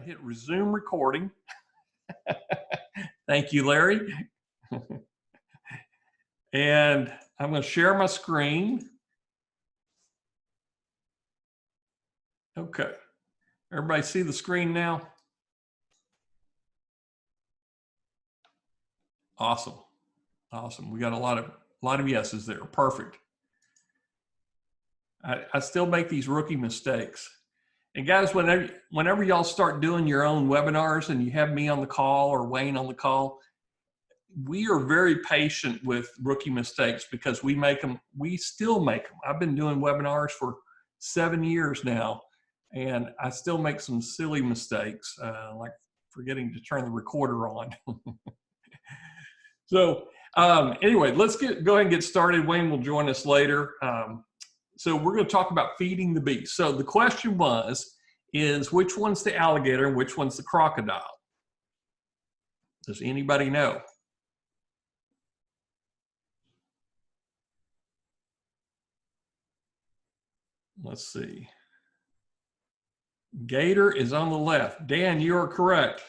Hit resume recording. Thank you, Larry. And I'm going to share my screen. Okay. Everybody see the screen now? Awesome. Awesome. We got a lot of yeses there. Perfect. I still make these rookie mistakes. And guys, whenever y'all start doing your own webinars and you have me on the call or Wayne on the call, we are very patient with rookie mistakes because we still make them. I've been doing webinars for 7 years now, and I still make some silly mistakes, like forgetting to turn the recorder on. So anyway, let's go ahead and get started. Wayne will join us later. So we're going to talk about feeding the beast. So the question is which one's the alligator and which one's the crocodile? Does anybody know? Let's see. Gator is on the left. Dan, you are correct.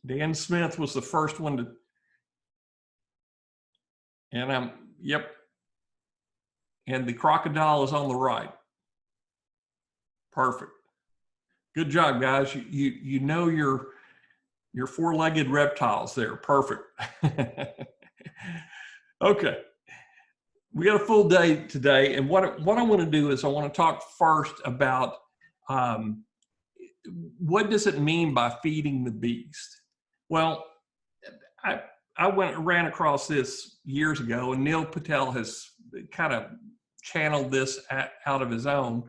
Dan Smith was the first one to, and yep. And the crocodile is on the right. Perfect. Good job, guys. You know your four-legged reptiles there. Perfect. Okay. We got a full day today, and what I want to do is I want to talk first about what does it mean by feeding the beast? Well, I ran across this years ago, and Neil Patel has kind of channeled this out of his own.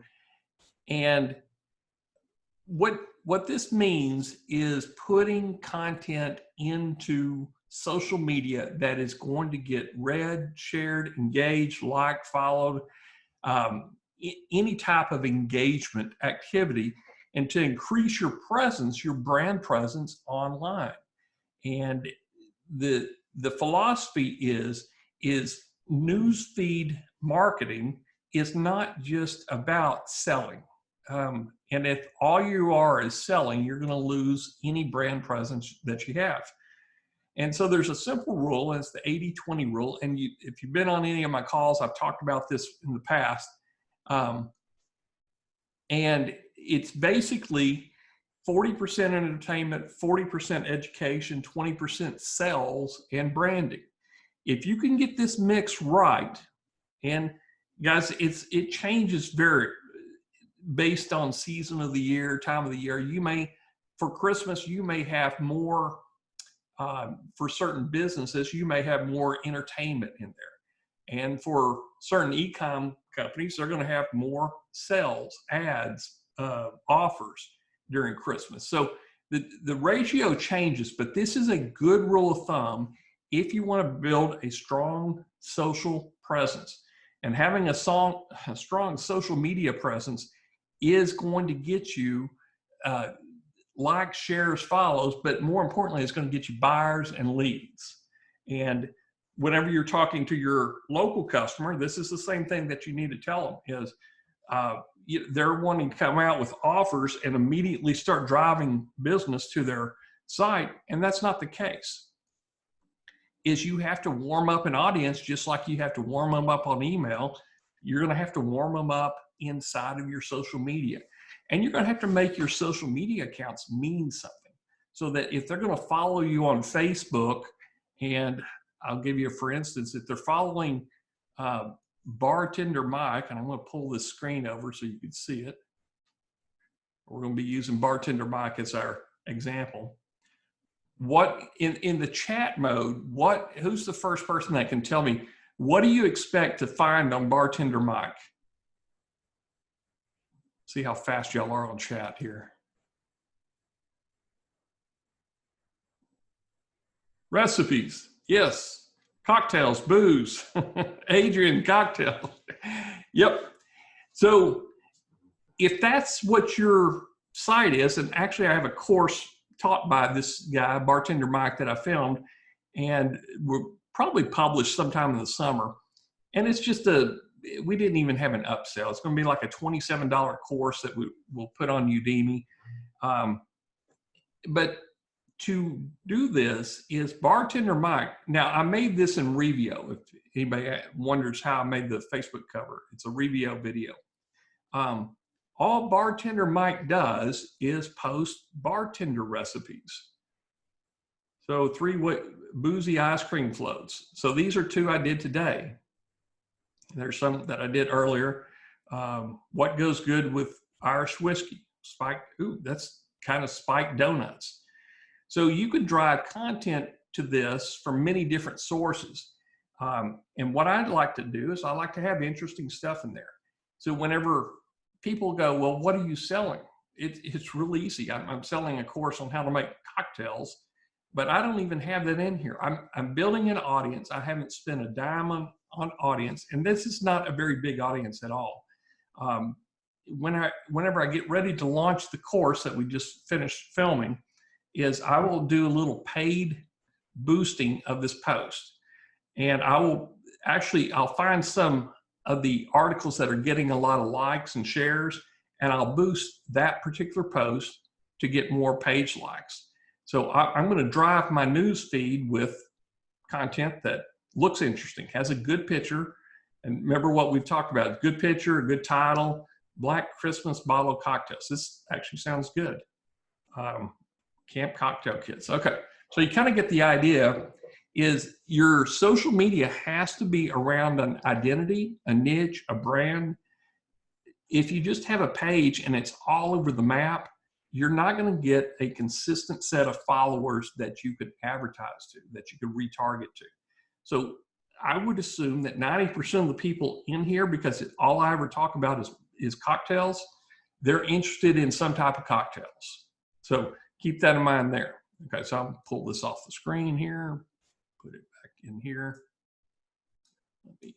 And what this means is putting content into social media that is going to get read, shared, engaged, liked, followed, any type of engagement activity, and to increase your presence, your brand presence online. And the philosophy is newsfeed marketing is not just about selling. And if all you are is selling, you're going to lose any brand presence that you have. And so there's a simple rule, and it's the 80-20 rule. And if you've been on any of my calls, I've talked about this in the past. And it's basically 40% entertainment, 40% education, 20% sales and branding. If you can get this mix right, and guys, it changes based on season of the year, time of the year. For Christmas, you may have more, for certain businesses, you may have more entertainment in there. And for certain e-com companies, they're going to have more sales, ads, offers during Christmas. So the ratio changes, but this is a good rule of thumb if you want to build a strong social presence. And having a strong social media presence is going to get you likes, shares, follows, but more importantly, it's going to get you buyers and leads. And whenever you're talking to your local customer, this is the same thing that you need to tell them is they're wanting to come out with offers and immediately start driving business to their site. And that's not the case. Is you have to warm up an audience just like you have to warm them up on email. You're going to have to warm them up inside of your social media. And you're going to have to make your social media accounts mean something so that if they're going to follow you on Facebook, and I'll give you for instance, if they're following Bartender Mike, and I'm going to pull this screen over so you can see it. We're going to be using Bartender Mike as our example. What in the chat mode, who's the first person that can tell me, what do you expect to find on Bartender Mike? See how fast y'all are on chat here. Recipes, yes. Cocktails, booze, Adrian, cocktails. Yep. So if that's what your site is, and actually I have a course taught by this guy, Bartender Mike, that I filmed, and we'll probably publish sometime in the summer. And it's just we didn't even have an upsell. It's going to be like a $27 course that we'll put on Udemy. but to do this is Bartender Mike. Now, I made this in Revio. If anybody wonders how I made the Facebook cover, it's a Revio video. All Bartender Mike does is post bartender recipes. So 3 boozy ice cream floats. So these are 2 I did today. There's some that I did earlier. What goes good with Irish whiskey? Spiked, ooh, that's kind of spiked donuts. So you could drive content to this from many different sources. And what I'd like to do is I like to have interesting stuff in there. So whenever people go, well, what are you selling? It's really easy. I'm selling a course on how to make cocktails, but I don't even have that in here. I'm building an audience. I haven't spent a dime on audience, and this is not a very big audience at all. Whenever I get ready to launch the course that we just finished filming, is I will do a little paid boosting of this post. And I'll find some of the articles that are getting a lot of likes and shares, and I'll boost that particular post to get more page likes. So I'm going to drive my news feed with content that looks interesting, has a good picture. And remember what we've talked about, good picture, a good title, Black Christmas bottle of cocktails. This actually sounds good. Camp cocktail kits. Okay, so you kind of get the idea. Is your social media has to be around an identity, a niche, a brand. If you just have a page and it's all over the map, you're not going to get a consistent set of followers that you could advertise to, that you could retarget to. So I would assume that 90% of the people in here, because all I ever talk about is cocktails, they're interested in some type of cocktails. So keep that in mind there. Okay, so I'll pull this off the screen here, put it back in here. Let me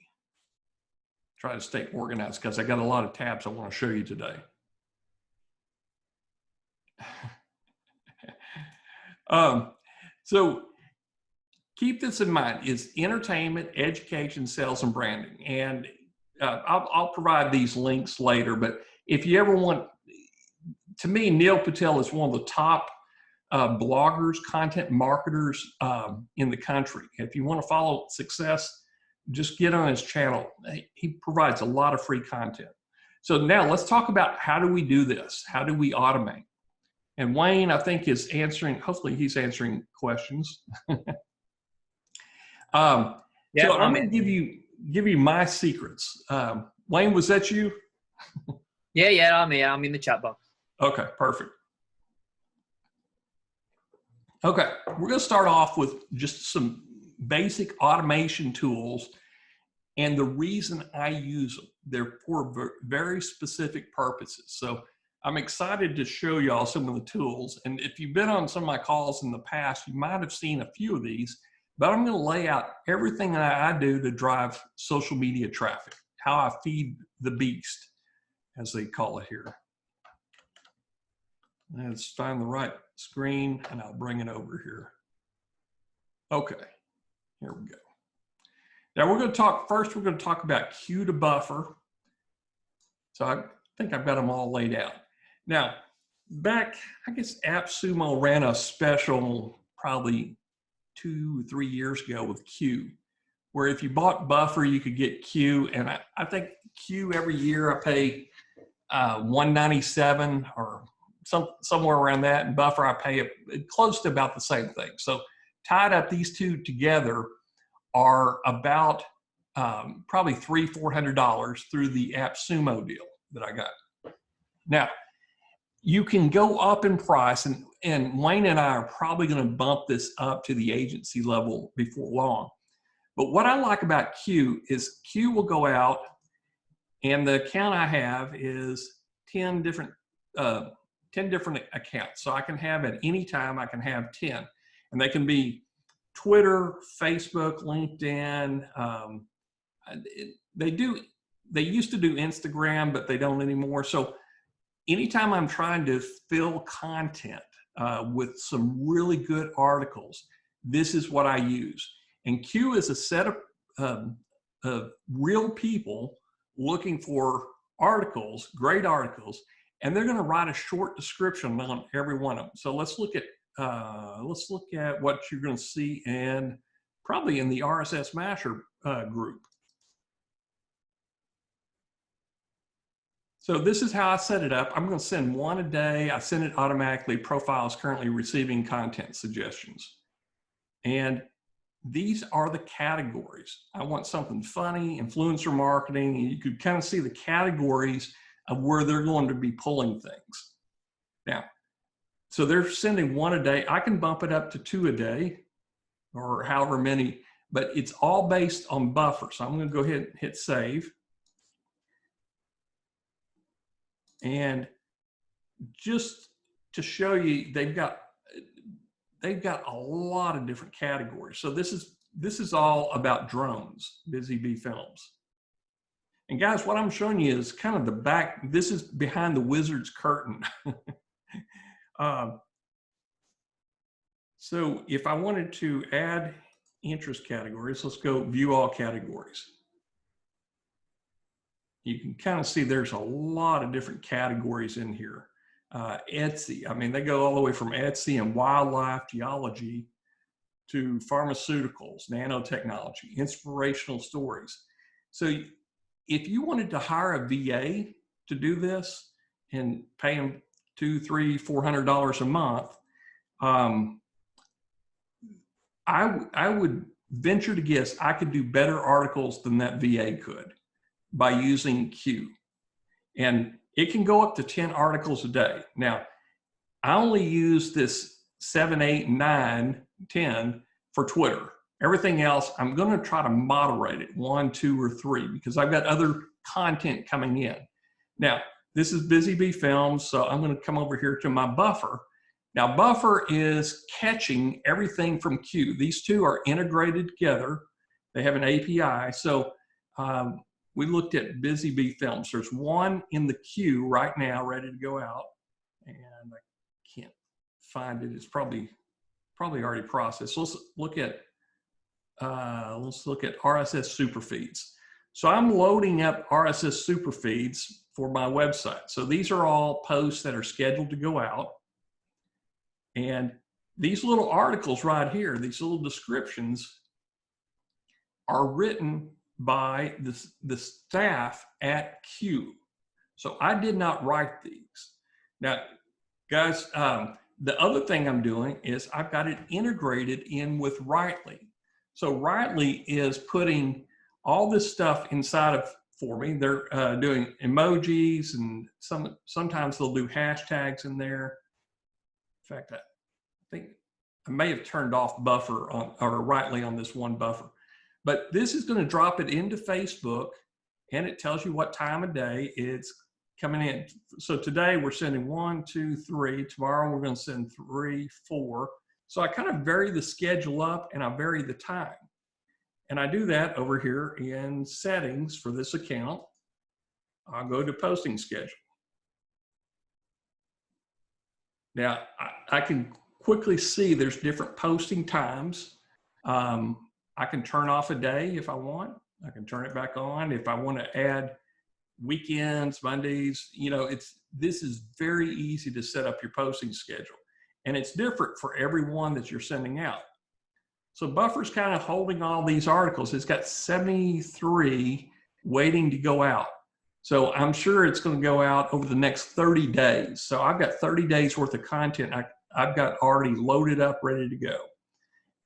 try to stay organized because I got a lot of tabs I want to show you today. So keep this in mind, is entertainment, education, sales, and branding. And I'll provide these links later, but if you ever want, to me, Neil Patel is one of the top bloggers, content marketers in the country. If you want to follow success, just get on his channel. He provides a lot of free content. So now let's talk about how do we do this? How do we automate? And Wayne, I think, is answering, hopefully he's answering questions. So I'm going to give you my secrets. Wayne, was that you? Yeah, I'm here. I'm in the chat box. Okay, perfect. Okay, we're going to start off with just some basic automation tools, and the reason I use them, they're for very specific purposes. So I'm excited to show y'all some of the tools, and if you've been on some of my calls in the past, you might have seen a few of these, but I'm going to lay out everything that I do to drive social media traffic, how I feed the beast, as they call it here. Let's find the right screen and I'll bring it over here. Okay, here we go. Now we're going to talk, first we're going to talk about queue to buffer. So I think I've got them all laid out. Now, back, I guess AppSumo ran a special probably 2 or 3 years ago with queue, where if you bought buffer, you could get queue. And I think queue every year I pay $197 or somewhere around that, and buffer I pay close to about the same thing. So tied up, these two together are about probably $300-400 through the AppSumo deal that I got. Now, you can go up in price, and Wayne and I are probably going to bump this up to the agency level before long. But what I like about Q is Q will go out, and the account I have is 10 different accounts. So I can have at any time, I can have 10. And they can be Twitter, Facebook, LinkedIn. They used to do Instagram, but they don't anymore. So anytime I'm trying to fill content with some really good articles, this is what I use. And Q is a set of real people looking for articles, great articles, and they're going to write a short description on every one of them. So let's look at what you're going to see, and probably in the RSSmasher group. So this is how I set it up. I'm going to send one a day. I send it automatically. Profile is currently receiving content suggestions. And these are the categories. I want something funny, influencer marketing, and you could kind of see the categories of where they're going to be pulling things. Now, so they're sending one a day. I can bump it up to 2 a day or however many, but it's all based on buffer. So I'm going to go ahead and hit save. And just to show you, they've got a lot of different categories. So this is all about drones, Busy Bee Films. And guys, what I'm showing you is kind of the back. This is behind the wizard's curtain. So if I wanted to add interest categories, let's go view all categories. You can kind of see there's a lot of different categories in here. Etsy, I mean, they go all the way from Etsy and wildlife, geology, to pharmaceuticals, nanotechnology, inspirational stories. So if you wanted to hire a VA to do this and pay them $200, $300, $400 a month, I would venture to guess I could do better articles than that VA could by using Q. And it can go up to 10 articles a day. Now, I only use this 7, 8, 9, 10 for Twitter. Everything else, I'm going to try to moderate it 1, 2, or 3 because I've got other content coming in. Now, this is Busy Bee Films, so I'm going to come over here to my buffer. Now, buffer is catching everything from Q. These two are integrated together. They have an API. So we looked at Busy Bee Films. There's one in the queue right now, ready to go out, and I can't find it. It's probably already processed. So let's look at RSS super feeds. So I'm loading up RSS super feeds for my website. So these are all posts that are scheduled to go out, and these little articles right here, these little descriptions, are written by the staff at Q. So I did not write these. Now, guys, the other thing I'm doing is I've got it integrated in with Writely. So Writely is putting all this stuff inside of for me. They're doing emojis, and sometimes they'll do hashtags in there. In fact, I think I may have turned off buffer or Writely on this one buffer. But this is going to drop it into Facebook, and it tells you what time of day it's coming in. So today we're sending 1, 2, 3. Tomorrow we're going to send 3, 4. So I kind of vary the schedule up, and I vary the time. And I do that over here in settings for this account. I'll go to posting schedule. Now I can quickly see there's different posting times. I can turn off a day if I want. I can turn it back on. If I want to add weekends, Mondays, you know, this is very easy to set up your posting schedule. And it's different for every one that you're sending out. So Buffer's kind of holding all these articles. It's got 73 waiting to go out. So I'm sure it's going to go out over the next 30 days. So I've got 30 days worth of content I've got already loaded up, ready to go.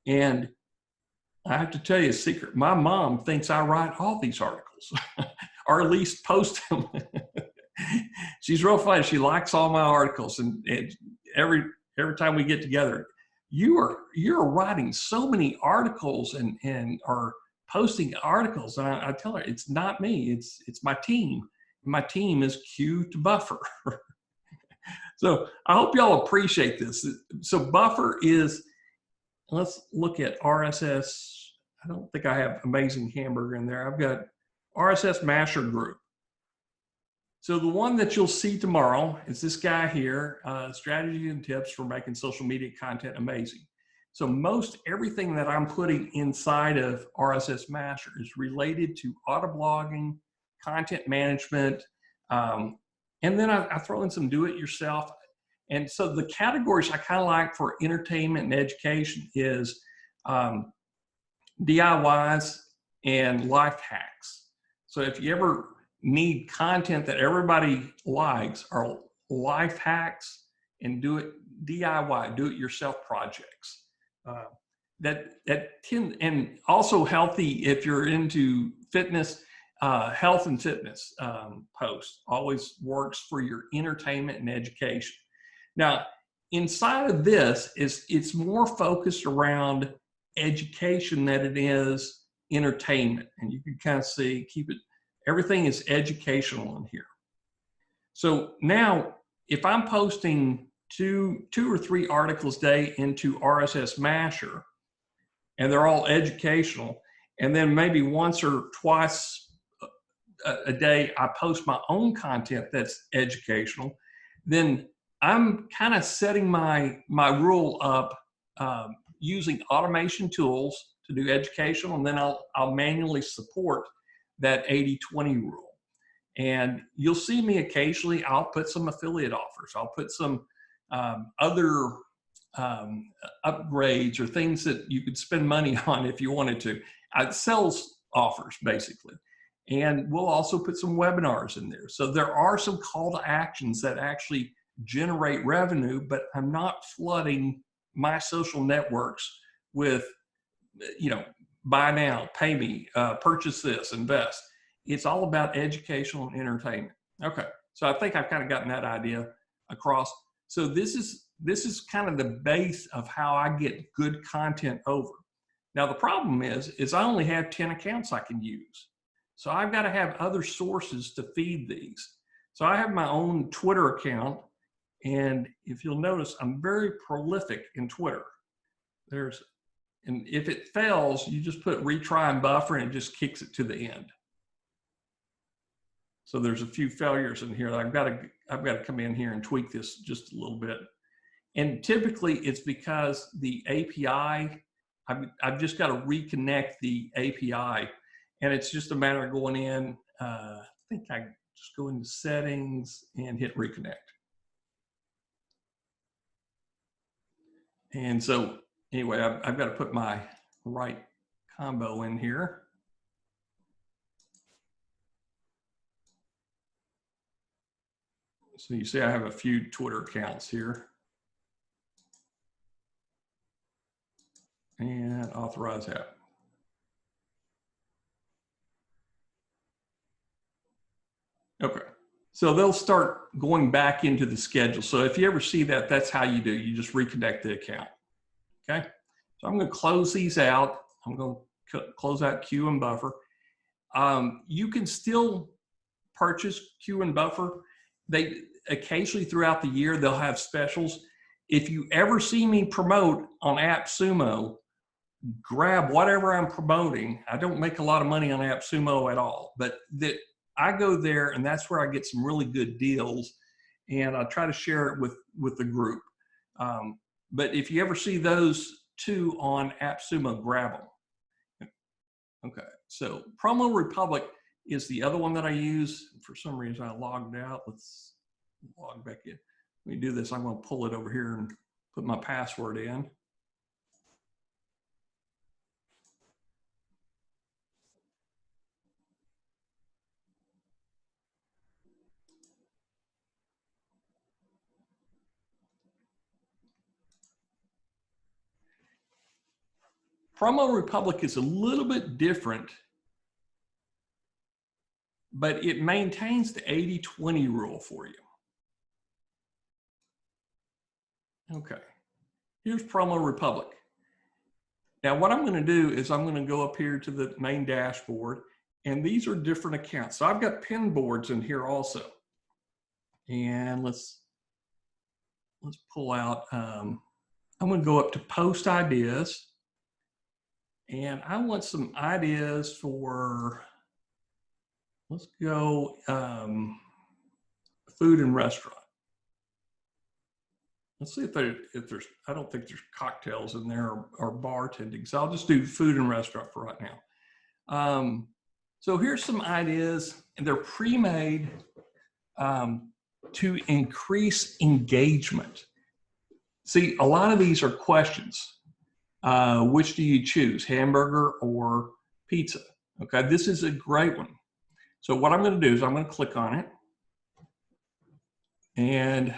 And I have to tell you a secret. My mom thinks I write all these articles, or at least post them. She's real funny. She likes all my articles, and every time we get together, you're writing so many articles and are posting articles. And I tell her it's not me. It's my team. My team is Q to Buffer. So I hope y'all appreciate this. So Buffer is. Let's look at RSS. I don't think I have Amazing Hamburger in there. I've got RSSmasher group. So the one that you'll see tomorrow is this guy here, strategy and tips for making social media content amazing. So most everything that I'm putting inside of RSSmasher is related to AutoBlogging, content management, And then I throw in some do-it-yourself. And so the categories I kind of like for entertainment and education is DIYs and life hacks. So if you ever need content that everybody likes, or life hacks and DIY, do-it-yourself projects. And also healthy, if you're into fitness, health and fitness posts always works for your entertainment and education. Now, inside of this it's more focused around education than it is entertainment, and you can kind of see, everything is educational in here. So now, if I'm posting two or three articles a day into RSSmasher, and they're all educational, and then maybe once or twice a day I post my own content that's educational, then I'm kind of setting my rule up using automation tools to do educational, and then I'll manually support that 80-20 rule. And you'll see me occasionally, I'll put some affiliate offers. I'll put some other upgrades or things that you could spend money on if you wanted to. Sales offers, basically. And we'll also put some webinars in there. So there are some call to actions that actually generate revenue, but I'm not flooding my social networks with, buy now, pay me, purchase this, invest. It's all about educational and entertainment. Okay, so I think I've kind of gotten that idea across. So this is kind of the base of how I get good content over. Now the problem is I only have 10 accounts I can use. So I've got to have other sources to feed these. So I have my own Twitter account, and if you'll notice, I'm very prolific in Twitter. And if it fails, you just put retry and buffer, and it just kicks it to the end. So there's a few failures in here. I've got to come in here and tweak this just a little bit. And typically it's because the API, I've just got to reconnect the API, and it's just a matter of going in. I think I just go into settings and hit reconnect. And so anyway, I've got to put my right combo in here. So you see I have a few Twitter accounts here. And authorize app. Okay, so they'll start going back into the schedule. So if you ever see that, that's how you do. You just reconnect the account. Okay, so I'm going to close these out. I'm going to close out Q and buffer. You can still purchase Q and buffer. They occasionally throughout the year, they'll have specials. If you ever see me promote on AppSumo, grab whatever I'm promoting. I don't make a lot of money on AppSumo at all, but I go there, and that's where I get some really good deals, and I try to share it with the group. But if you ever see those two on AppSumo, grab them. Okay, so Promo Republic is the other one that I use. For some reason I logged out. Let's log back in. Let me do this. I'm going to pull it over here and put my password in. Promo Republic is a little bit different, but it maintains the 80-20 rule for you. Okay, here's Promo Republic. Now what I'm going to do is I'm going to go up here to the main dashboard, and these are different accounts. So I've got pin boards in here also. And let's pull out, I'm going to go up to post ideas. And I want some ideas for, let's go food and restaurant. Let's see if there's, I don't think there's cocktails in there or bartending. So I'll just do food and restaurant for right now. So here's some ideas, and they're pre-made. to increase engagement. See, a lot of these are questions. Which do you choose, hamburger or pizza? Okay, this is a great one. So what I'm going to do is I'm going to click on it, and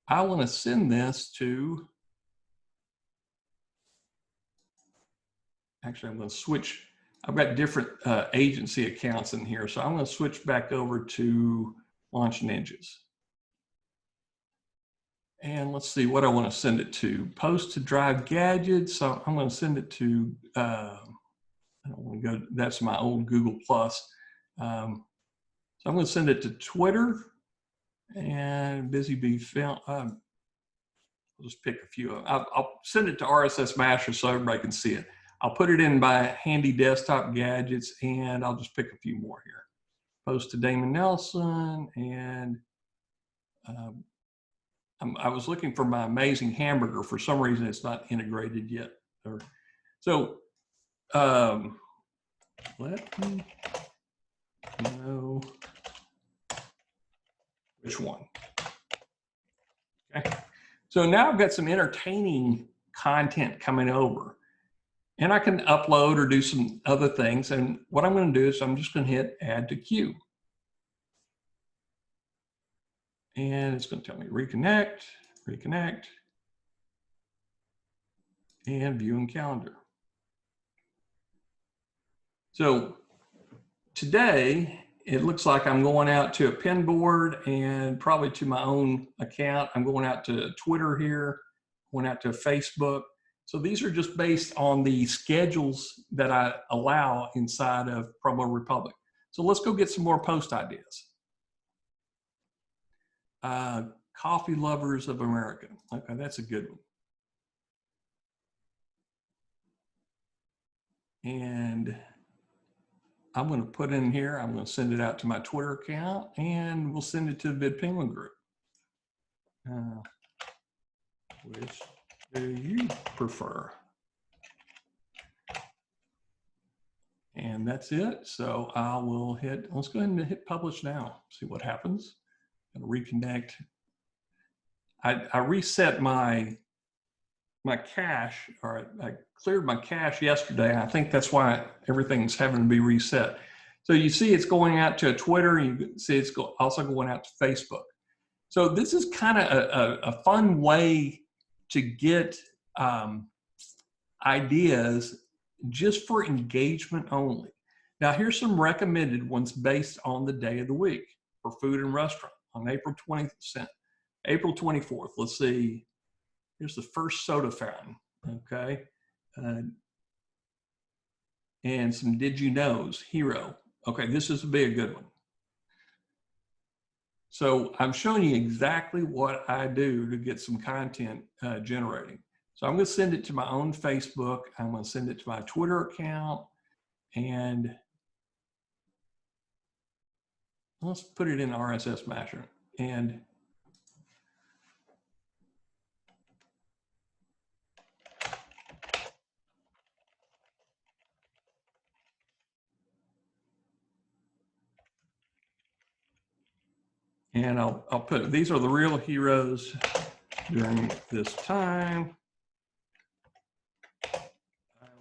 I want to send this to, actually I'm going to switch. I've got different agency accounts in here, so I'm going to switch back over to Launch Ninjas. And let's see what I want to send it to. Post to Drive Gadgets. So I'm going to send it to, I don't want to go, that's my old Google Plus. So I'm going to send it to Twitter and Busy Bee Film. I'll just pick a few of them. I'll send it to RSSmasher so everybody can see it. I'll put it in my handy desktop gadgets, and I'll just pick a few more here. Post to Damon Nelson, and I was looking for my amazing hamburger. For some reason, it's not integrated yet. So let me know which one. Okay. So now I've got some entertaining content coming over, and I can upload or do some other things. And what I'm going to do is I'm just going to hit Add to Queue. And it's going to tell me reconnect, and view in calendar. So today, it looks like I'm going out to a pin board and probably to my own account. I'm going out to Twitter here, going out to Facebook. So these are just based on the schedules that I allow inside of Promo Republic. So let's go get some more post ideas. Coffee Lovers of America. Okay, that's a good one. And I'm going to put in here, I'm going to send it out to my Twitter account, and we'll send it to the Vid Penguin group. Which do you prefer? And that's it. So I will hit, let's go ahead and hit publish now, see what happens. And reconnect. I reset my cache, or I cleared my cache yesterday. I think that's why everything's having to be reset. So you see it's going out to Twitter, and you see it's also going out to Facebook. So this is kind of a fun way to get ideas just for engagement only. Now here's some recommended ones based on the day of the week for food and restaurant on April 20th, April 24th. Let's see. Here's the first soda fountain, okay? And some did you knows, Hero. Okay, this is be a good one. So I'm showing you exactly what I do to get some content generating. So I'm going to send it to my own Facebook. I'm going to send it to my Twitter account, and let's put it in RSSmasher. And I'll put, these are the real heroes during this time. I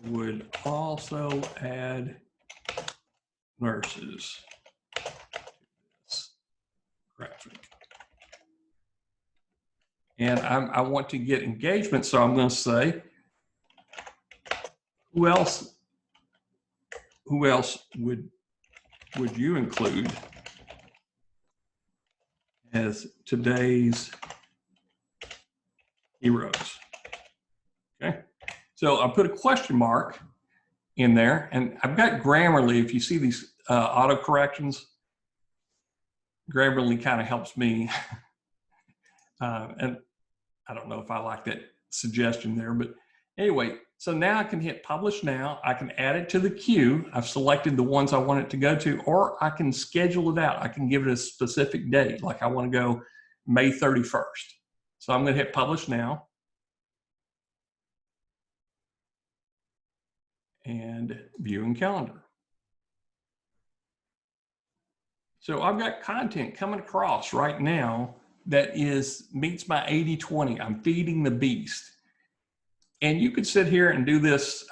would also add nurses to this graphic. And I want to get engagement, so I'm going to say, who else would you include as today's heroes? Okay, so I put a question mark in there, and I've got Grammarly. If you see these auto corrections, Grammarly kind of helps me. And I don't know if I like that suggestion there, but anyway, so now I can hit publish now. I can add it to the queue. I've selected the ones I want it to go to, or I can schedule it out. I can give it a specific date, like I want to go May 31st. So I'm going to hit publish now. And view in calendar. So I've got content coming across right now that meets my 80-20. I'm feeding the beast. And you could sit here and do this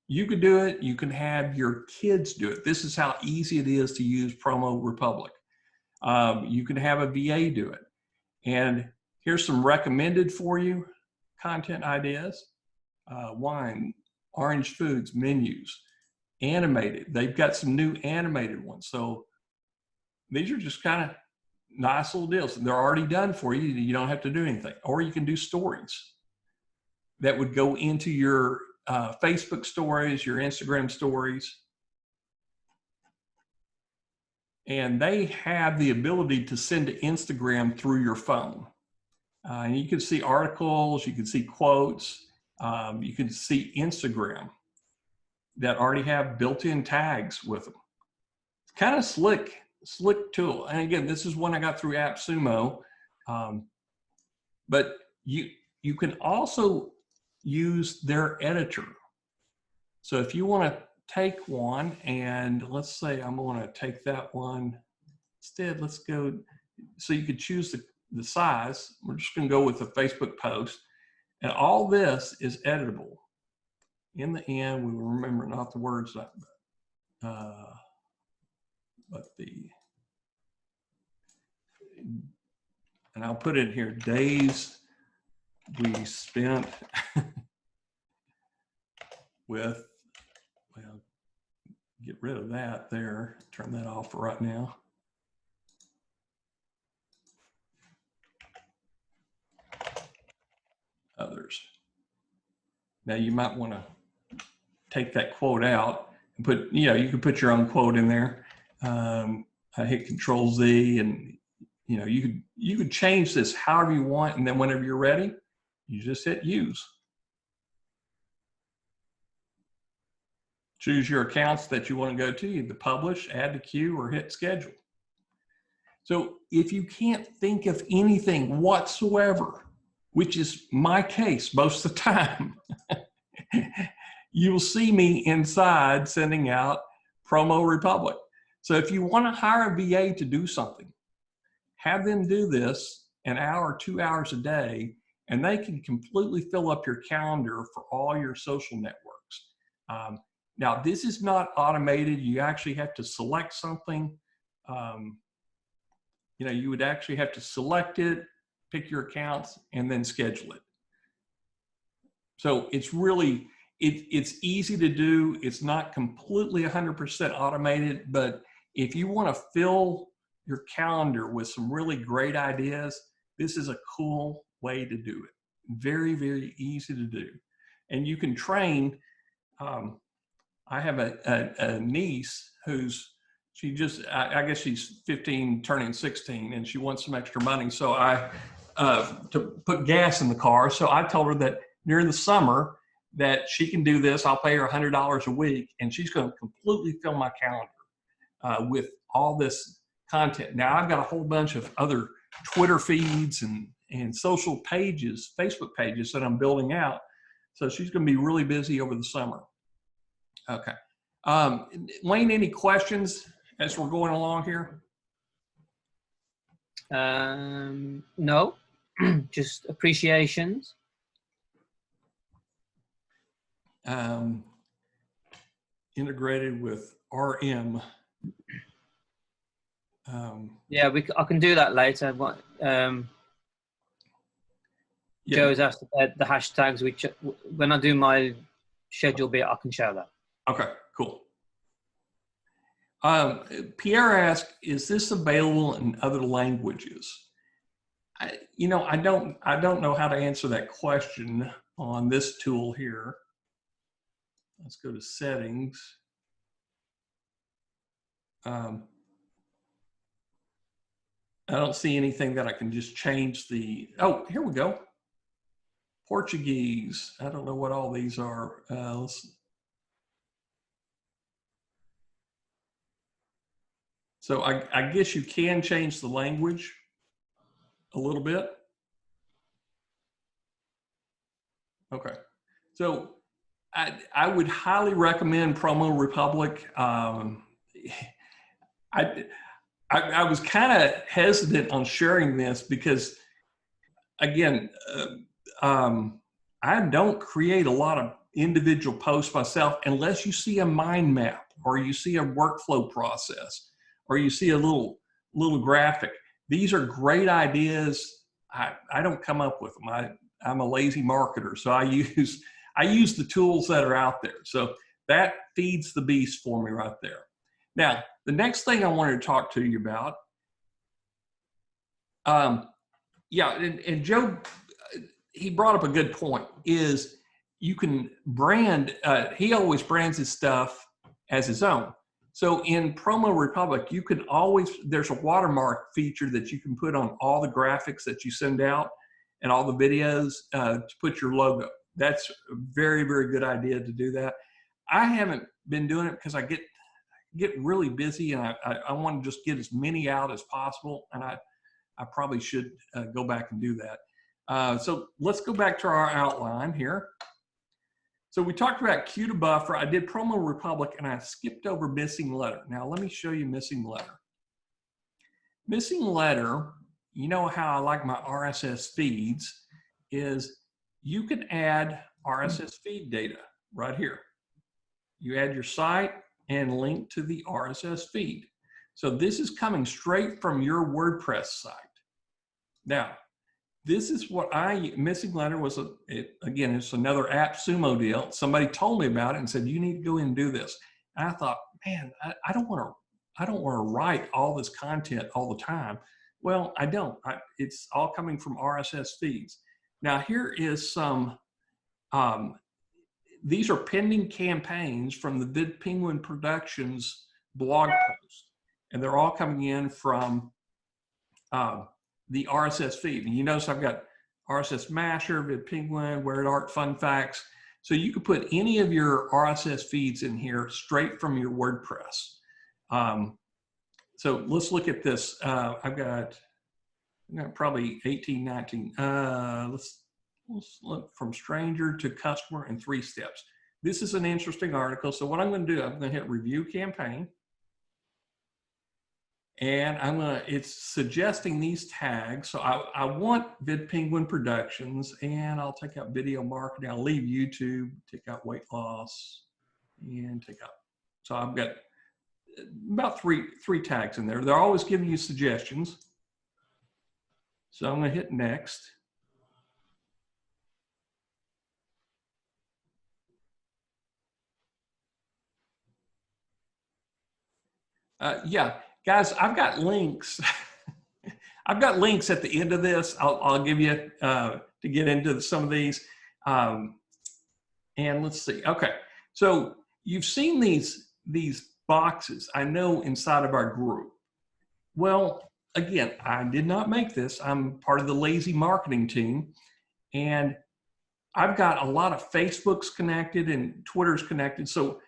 you could do it. You can have your kids do it. This is how easy it is to use Promo Republic. You can have a VA do it. And here's some recommended for you content ideas. Wine, orange foods, menus, animated. They've got some new animated ones. So these are just kind of nice little deals. They're already done for you. You don't have to do anything. Or you can do stories that would go into your Facebook stories, your Instagram stories. And they have the ability to send to Instagram through your phone. And you can see articles, you can see quotes, you can see Instagram that already have built-in tags with them. It's kind of slick tool. And again, this is one I got through AppSumo. But you can also use their editor. So if you want to take one, and let's say I'm going to take that one instead, let's go, so you could choose the size. We're just going to go with a Facebook post. And all this is editable. In the end, we will remember not the words, but and I'll put it here, days we spent with, well, get rid of that there, turn that off for right now. Others. Now you might want to take that quote out and put, you can put your own quote in there. I hit Control Z, and you could change this however you want, and then whenever you're ready, you just hit use. Choose your accounts that you want to go to, either publish, add to queue, or hit schedule. So if you can't think of anything whatsoever, which is my case most of the time, you'll see me inside sending out Promo Republic. So if you want to hire a VA to do something, have them do this an hour, 2 hours a day, and they can completely fill up your calendar for all your social networks. Now, this is not automated. You actually have to select something. You would actually have to select it, pick your accounts, and then schedule it. So it's really, it's easy to do. It's not completely 100% automated, but if you want to fill your calendar with some really great ideas, this is a cool way to do it. Very, very easy to do. And you can train, I have a niece who's, I guess she's 15, turning 16, and she wants some extra money. So to put gas in the car. So I told her that during the summer that she can do this. I'll pay her $100 a week, and she's going to completely fill my calendar with all this content. Now I've got a whole bunch of other Twitter feeds and social pages, Facebook pages that I'm building out. So she's going to be really busy over the summer. Okay. Wayne, any questions as we're going along here? No, just appreciations. Integrated with RM. Yeah, I can do that later. Joe's asked about the hashtags, which when I do my schedule bit, I can share that. Okay, cool. Pierre asked, is this available in other languages? I don't know how to answer that question on this tool here. Let's go to settings. I don't see anything that I can just change oh, here we go. Portuguese. I don't know what all these are. So I guess you can change the language a little bit. Okay. So I would highly recommend Promo Republic. I was kind of hesitant on sharing this because, again, I don't create a lot of individual posts myself unless you see a mind map or you see a workflow process or you see a little graphic. These are great ideas. I don't come up with them. I'm a lazy marketer, so I use the tools that are out there. So that feeds the beast for me right there. Now, the next thing I wanted to talk to you about, yeah, and Joe, he brought up a good point, is you can brand, he always brands his stuff as his own. So in Promo Republic, you can always, there's a watermark feature that you can put on all the graphics that you send out and all the videos to put your logo. That's a very, very good idea to do that. I haven't been doing it because I get really busy and I want to just get as many out as possible. And I probably should go back and do that. So let's go back to our outline here. So we talked about Q to buffer. I did Promo Republic and I skipped over missing letter. Now let me show you missing letter. Missing letter, you know how I like my RSS feeds, is you can add RSS feed data right here. You add your site and link to the RSS feed. So this is coming straight from your WordPress site. Now, this is what missing letter was, again, it's another AppSumo deal. Somebody told me about it and said, you need to go in and do this. And I thought, man, I don't want to write all this content all the time. Well, I don't. It's all coming from RSS feeds. Now, here is some, these are pending campaigns from the VidPenguin Productions blog post. And they're all coming in from the RSS feed. And you notice I've got RSSmasher, VidPenguin, Weird Art, Fun Facts. So you could put any of your RSS feeds in here straight from your WordPress. So let's look at this. I've got probably 18, 19. Let's look from stranger to customer in 3 steps. This is an interesting article. So what I'm going to do, I'm going to hit review campaign. And it's suggesting these tags. So I want VidPenguin Productions, and I'll take out video marketing. I'll leave YouTube, take out weight loss, and take out. So I've got about three tags in there. They're always giving you suggestions. So I'm going to hit next. Yeah. Guys, I've got links. I've got links at the end of this. I'll give you to get into some of these. And let's see. Okay, so you've seen these boxes, I know, inside of our group. Well, again, I did not make this. I'm part of the lazy marketing team, and I've got a lot of Facebooks connected and Twitter's connected. So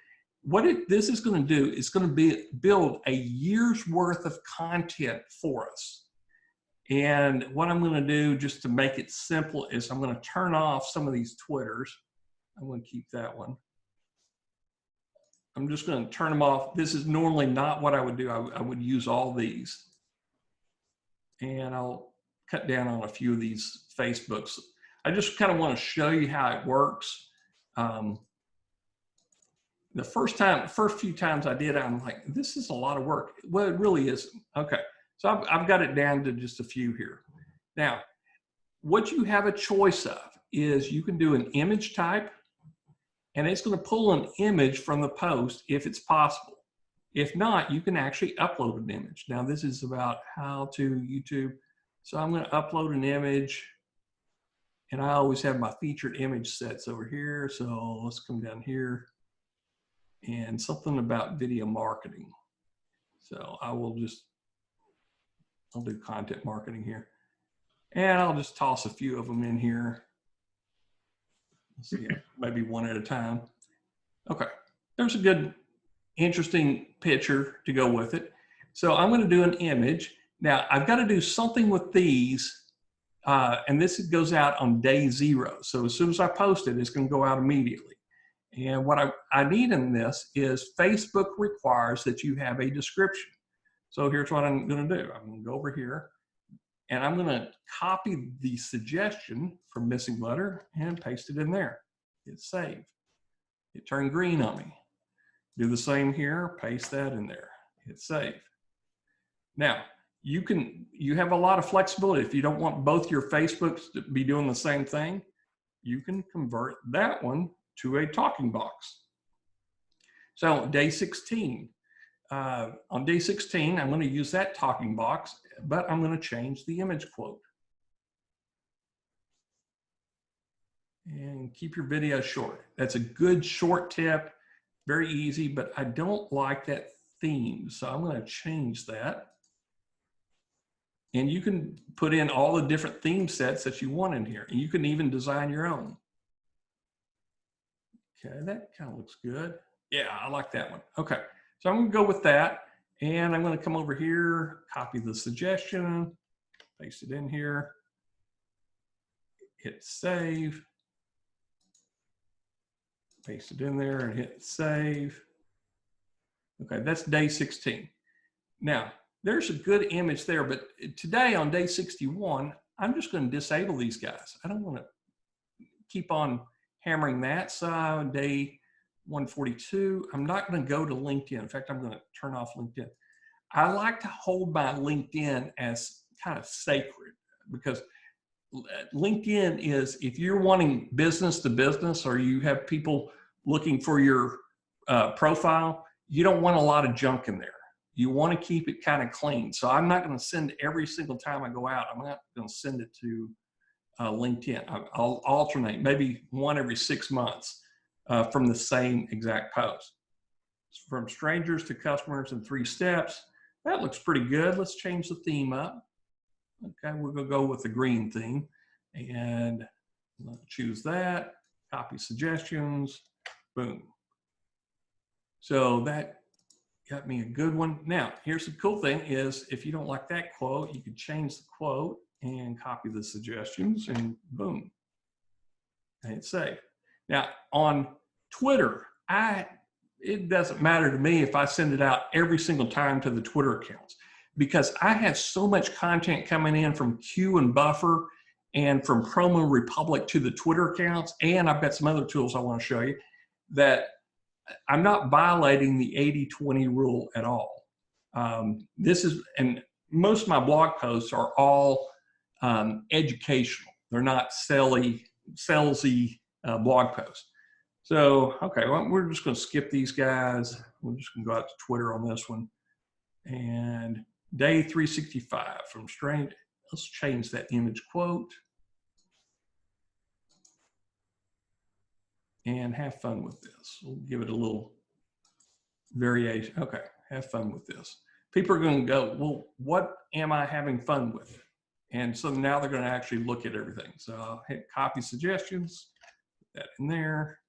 what this is going to do is going to build a year's worth of content for us. And what I'm going to do, just to make it simple, is I'm going to turn off some of these Twitters. I'm going to keep that one. I'm just going to turn them off. This is normally not what I would do. I would use all these. And I'll cut down on a few of these Facebooks. I just kind of want to show you how it works. The first few times I did it, I'm like, this is a lot of work. Well, it really isn't. Okay, so I've got it down to just a few here. Now, what you have a choice of is you can do an image type, and it's going to pull an image from the post if it's possible. If not, you can actually upload an image. Now, this is about how to YouTube. So I'm going to upload an image, and I always have my featured image sets over here. So let's come down here. And something about video marketing. So I'll do content marketing here. And I'll just toss a few of them in here. Let's see, maybe one at a time. Okay, there's a good, interesting picture to go with it. So I'm going to do an image. Now I've got to do something with these, and this goes out on day 0. So as soon as I post it, it's going to go out immediately. And what I need in this is Facebook requires that you have a description. So here's what I'm going to do. I'm going to go over here and I'm going to copy the suggestion from missing letter and paste it in there. Hit save. It turned green on me. Do the same here, paste that in there. Hit save. Now, you have a lot of flexibility. If you don't want both your Facebooks to be doing the same thing, you can convert that one to a talking box. So day 16. On day 16, I'm going to use that talking box, but I'm going to change the image quote. And keep your video short. That's a good short tip, very easy, but I don't like that theme, so I'm going to change that. And you can put in all the different theme sets that you want in here, and you can even design your own. Okay, that kind of looks good. Yeah, I like that one. Okay, so I'm going to go with that, and I'm going to come over here, copy the suggestion, paste it in here, hit save, paste it in there and hit save. Okay, that's day 16. Now, there's a good image there, but today on day 61, I'm just going to disable these guys. I don't want to keep on hammering that. So on day 142, I'm not going to go to LinkedIn. In fact, I'm going to turn off LinkedIn. I like to hold my LinkedIn as kind of sacred, because LinkedIn is, if you're wanting business to business or you have people looking for your profile, you don't want a lot of junk in there. You want to keep it kind of clean. So I'm not going to send every single time I go out. I'm not going to send it to LinkedIn. I'll alternate, maybe one every 6 months from the same exact post. From strangers to customers in 3 steps. That looks pretty good. Let's change the theme up. Okay, we're going to go with the green theme. And choose that. Copy suggestions. Boom. So that got me a good one. Now, here's the cool thing is, if you don't like that quote, you can change the quote and copy the suggestions and boom, and hit save. Now, on Twitter, it doesn't matter to me if I send it out every single time to the Twitter accounts, because I have so much content coming in from Q and Buffer and from Promo Republic to the Twitter accounts, and I've got some other tools I want to show you, that I'm not violating the 80-20 rule at all. This is, and most of my blog posts are all educational. They're not salesy blog posts. So, okay, well, we're just going to skip these guys. We're just going to go out to Twitter on this one. And day 365 from strange. Let's change that image quote. And have fun with this. We'll give it a little variation. Okay, have fun with this. People are going to go, well, what am I having fun with? And so now they're going to actually look at everything. So I'll hit copy suggestions, put that in there,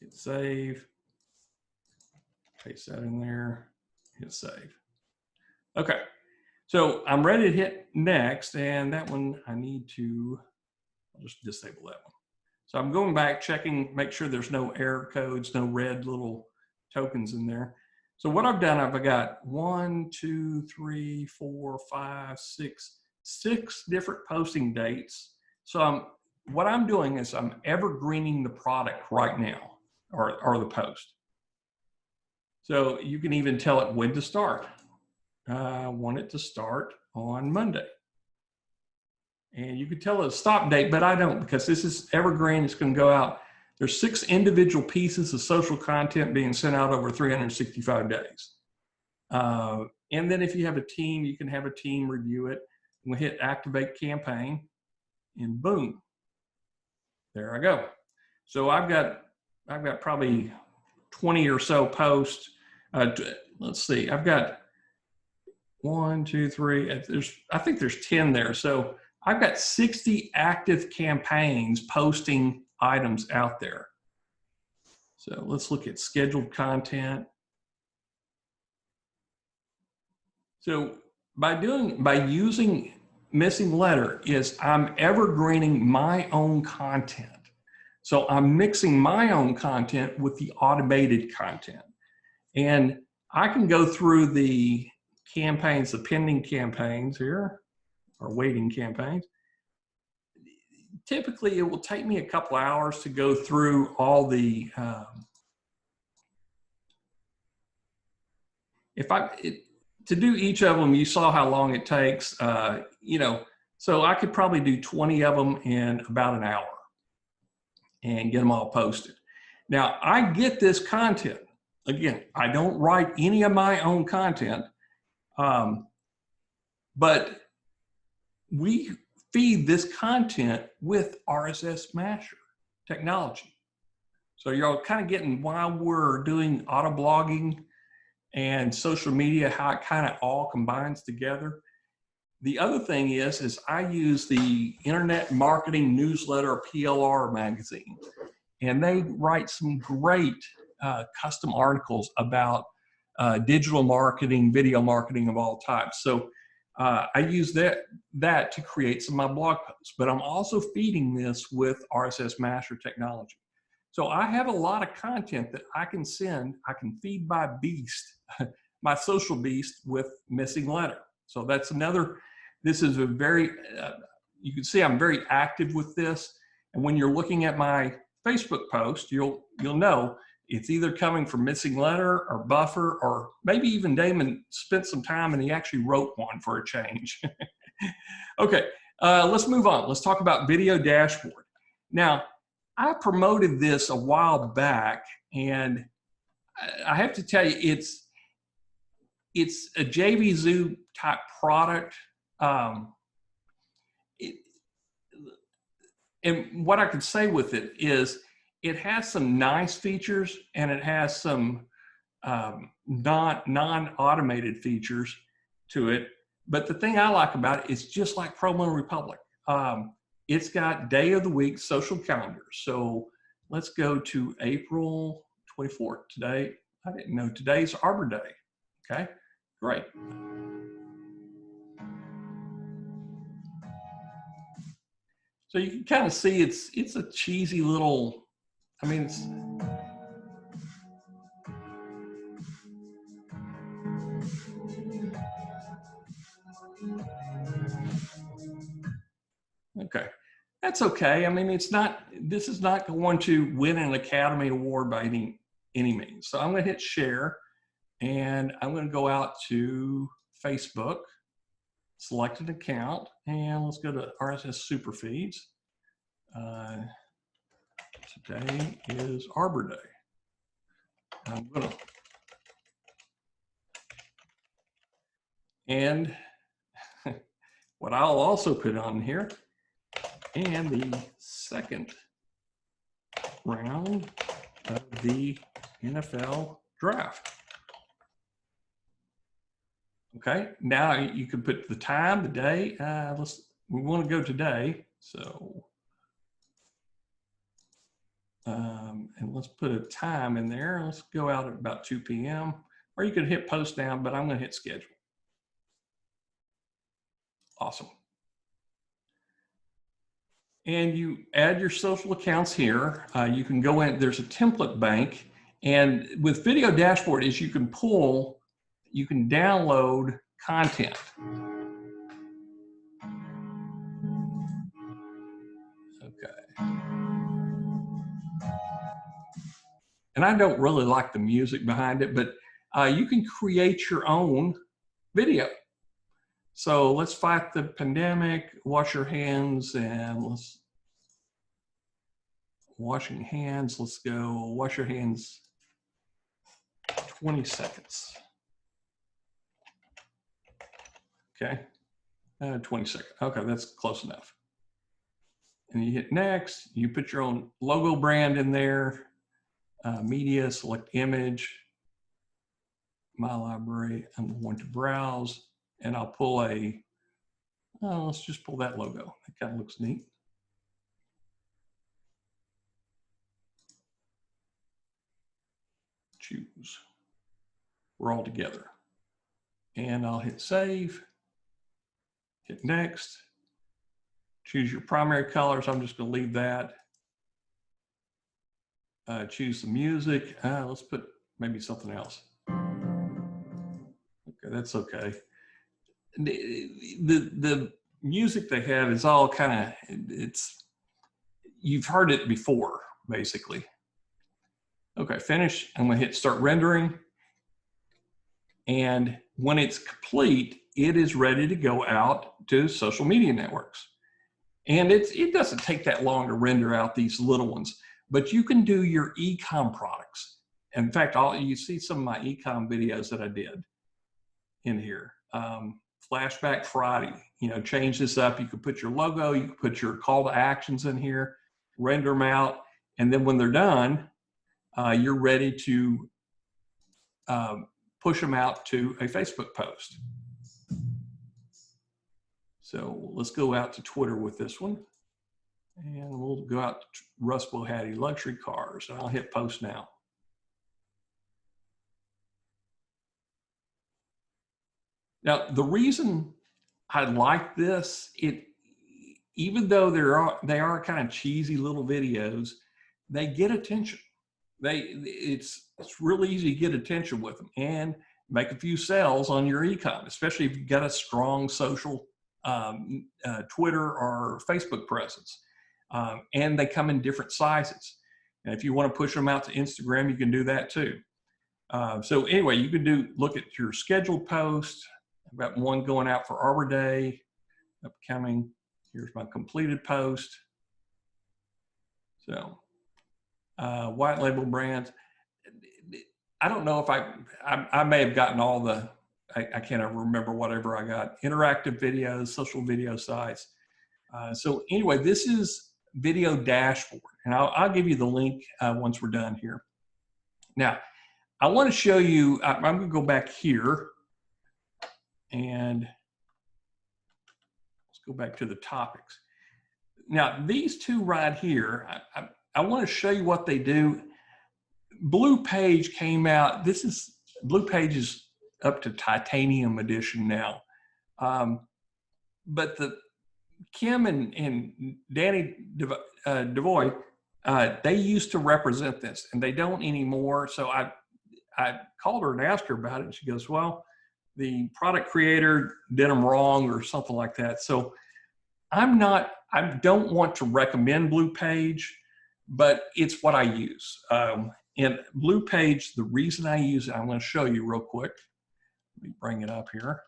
hit save, paste that in there, hit save. Okay, so I'm ready to hit next, and that one I need to, I'll just disable that one. So I'm going back, checking, make sure there's no error codes, no red little tokens in there. So what I've done, I've got 1, 2, 3, 4, 5, 6 different posting dates. So what I'm doing is I'm evergreening the product right now, or the post. So you can even tell it when to start. I want it to start on Monday. And you could tell it a stop date, but I don't, because this is evergreen. It's going to go out. There's 6 individual pieces of social content being sent out over 365 days. And then if you have a team, you can have a team review it. We hit activate campaign, and boom, there I go. So I've got probably 20 or so posts. Let's see, I've got 1, 2, 3. I think there's 10 there. So I've got 60 active campaigns posting items out there. So let's look at scheduled content. So by using missing letter is I'm evergreening my own content. So I'm mixing my own content with the automated content. And I can go through the campaigns, the pending campaigns here, or waiting campaigns. Typically, it will take me a couple hours to go through all the, to do each of them, you saw how long it takes, you know, so I could probably do 20 of them in about an hour and get them all posted. Now, I get this content. Again, I don't write any of my own content, but we feed this content with RSSmasher technology. So you're kind of getting, while we're doing AutoBlogging and social media, how it kind of all combines together. The other thing is I use the Internet Marketing Newsletter, PLR magazine, and they write some great custom articles about digital marketing, video marketing of all types. So I use that to create some of my blog posts, but I'm also feeding this with RSSmasher technology. So I have a lot of content that I can send. I can feed my beast, my social beast, with missing letter. So that's another, this is a very, you can see I'm very active with this. And when you're looking at my Facebook post, you'll know it's either coming from missing letter or buffer, or maybe even Damon spent some time and he actually wrote one for a change. Okay, let's move on. Let's talk about video dashboard. Now, I promoted this a while back, and I have to tell you, it's a JVZoo type product. And what I can say with it is it has some nice features, and it has some non-automated features to it. But the thing I like about it is just like Promo Republic. It's got day of the week social calendars. So let's go to April 24th. Today, I didn't know today's Arbor Day. Okay, great. So you can kind of see it's a cheesy little, I mean, it's, okay. That's okay. I mean, it's not, this is not going to win an Academy Award by any means. So I'm going to hit share, and I'm going to go out to Facebook, select an account, and let's go to RSS Super Feeds. Today is Arbor Day. I'm going to, and what I'll also put on here, and the second round of the NFL draft. Okay, now you can put the time, the day. We want to go today, so and let's put a time in there. Let's go out at about 2 p.m. Or you could hit post down, but I'm going to hit schedule. Awesome. And you add your social accounts here. You can go in, there's a template bank, and with Video Dashboard is you can pull, you can download content. Okay. And I don't really like the music behind it, but you can create your own video. So let's fight the pandemic, wash your hands, and let's washing hands. Let's go wash your hands 20 seconds. Okay, 20 seconds. Okay, that's close enough. And you hit next, you put your own logo brand in there, media, select image, my library, I'm going to browse, and I'll pull a, let's just pull that logo. That kind of looks neat. Choose. We're all together. And I'll hit save, hit next, choose your primary colors. I'm just going to leave that. choose the music. Let's put maybe something else. Okay, that's okay. The music they have is all kind of, you've heard it before, basically. Okay, finish. I'm gonna hit start rendering. And when it's complete, it is ready to go out to social media networks. And it doesn't take that long to render out these little ones, but you can do your e-com products. In fact, you see some of my e-com videos that I did in here. Flashback Friday, change this up. You could put your logo, you could put your call to actions in here, render them out. And then when they're done, you're ready to push them out to a Facebook post. So let's go out to Twitter with this one. And we'll go out to Russ Bohatty luxury cars. And I'll hit post now. Now, the reason I like this, even though they are kind of cheesy little videos, they get attention. It's really easy to get attention with them and make a few sales on your e-com, especially if you've got a strong social Twitter or Facebook presence. And they come in different sizes. And if you want to push them out to Instagram, you can do that too. So anyway, you can look at your scheduled post. I've got one going out for Arbor Day, upcoming. Here's my completed post. So white label brands. I don't know if I may have gotten all the, I can't ever remember whatever I got. Interactive videos, social video sites. So anyway, this is Video Dashboard. And I'll give you the link once we're done here. Now, I want to show you, I'm going to go back here. And let's go back to the topics. Now, these two right here, I want to show you what they do. Blue Page came out. Blue Page is up to Titanium edition now. But Kim and Danny DeVoy, they used to represent this, and they don't anymore. So I called her and asked her about it, and she goes, well, the product creator did them wrong or something like that. So I don't want to recommend Blue Page, but it's what I use. And Blue Page, the reason I use it, I'm going to show you real quick. Let me bring it up here.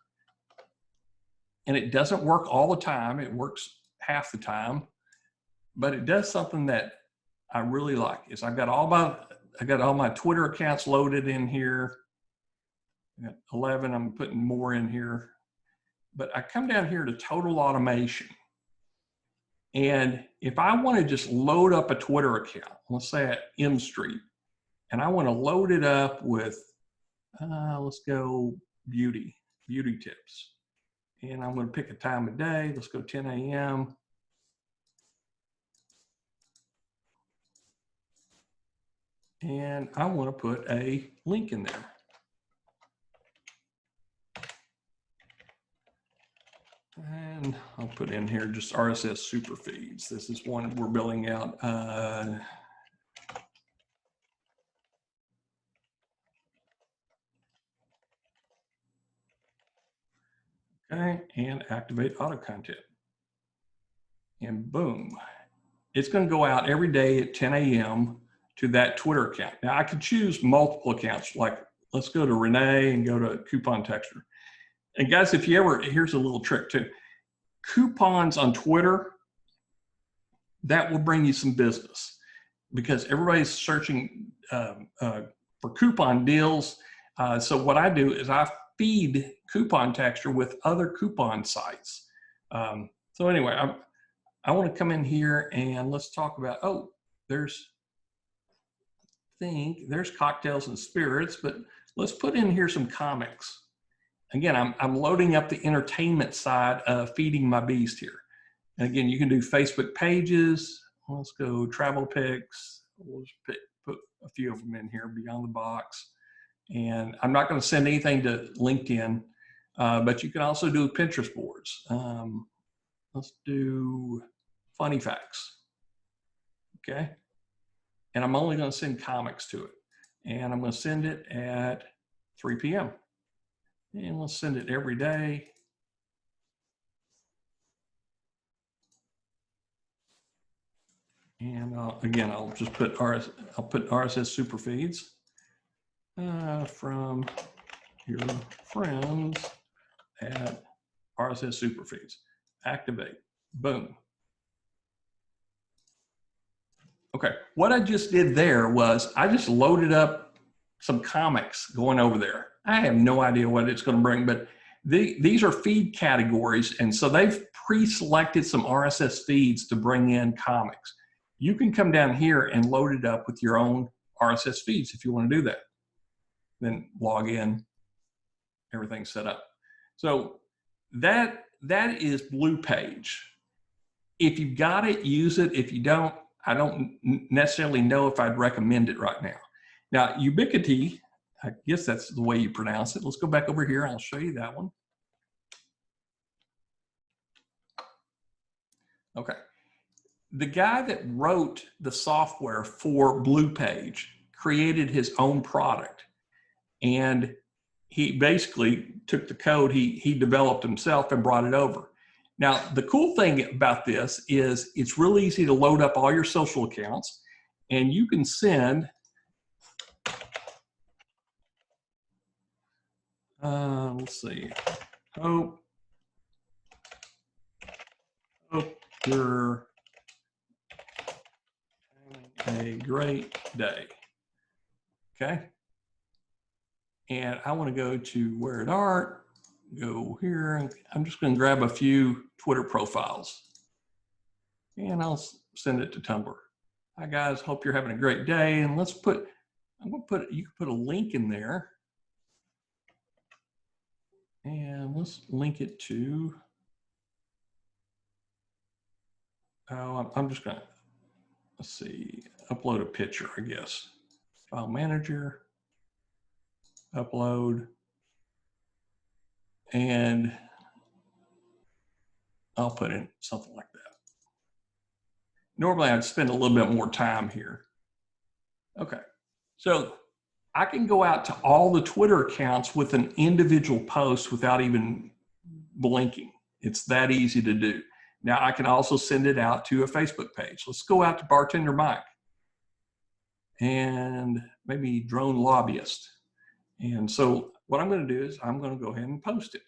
And it doesn't work all the time. It works half the time, but it does something that I really like. Is I got all my Twitter accounts loaded in here. I got 11. I'm putting more in here, but I come down here to total automation. And if I want to just load up a Twitter account, let's say at M Street, and I want to load it up with, let's go beauty tips. And I'm going to pick a time of day. Let's go 10 a.m. And I want to put a link in there. And I'll put in here just RSS super feeds. This is one we're building out. Okay, and activate auto content. And boom, it's going to go out every day at 10 a.m. to that Twitter account. Now I could choose multiple accounts, like let's go to Renee and go to Coupon Texture. And guys, if you ever, here's a little trick too. Coupons on Twitter, that will bring you some business because everybody's searching for coupon deals. So what I do is I feed Coupon Texture with other coupon sites. So anyway, I want to come in here and let's talk about, there's cocktails and spirits, but let's put in here some comics. Again, I'm loading up the entertainment side of feeding my beast here. And again, you can do Facebook pages. Let's go travel pics. We'll just put a few of them in here beyond the box. And I'm not going to send anything to LinkedIn, but you can also do Pinterest boards. Let's do funny facts. Okay. and I'm only going to send comics to it. And I'm going to send it at 3 p.m. And let's send it every day. And again, I'll just put RSS super feeds from your friends at RSS super feeds. Activate. Boom. Okay, what I just did there was I just loaded up some comics going over there. I have no idea what it's going to bring, but these are feed categories, and so they've pre-selected some RSS feeds to bring in comics. You can come down here and load it up with your own RSS feeds if you want to do that. Then log in, everything's set up. So that is Blue Page. If you've got it, use it. If you don't, I don't necessarily know if I'd recommend it right now. Now, Ubiquity, I guess that's the way you pronounce it. Let's go back over here. I'll show you that one. Okay. The guy that wrote the software for Blue Page created his own product. And he basically took the code he developed himself and brought it over. Now, the cool thing about this is it's really easy to load up all your social accounts, and you can send, let's see, hope you're having a great day. Okay. And I want to go to Where It Art, go here. I'm just going to grab a few Twitter profiles and I'll send it to Tumblr. Hi guys, hope you're having a great day. And let's put, you can put a link in there and let's link it to, I'm just going to, let's see, upload a picture, I guess. File manager, upload, and I'll put in something like that. Normally I'd spend a little bit more time here. Okay, so I can go out to all the Twitter accounts with an individual post without even blinking. It's that easy to do. Now I can also send it out to a Facebook page. Let's go out to Bartender Mike and maybe Drone Lobbyist. And so what I'm going to do is I'm going to go ahead and post it.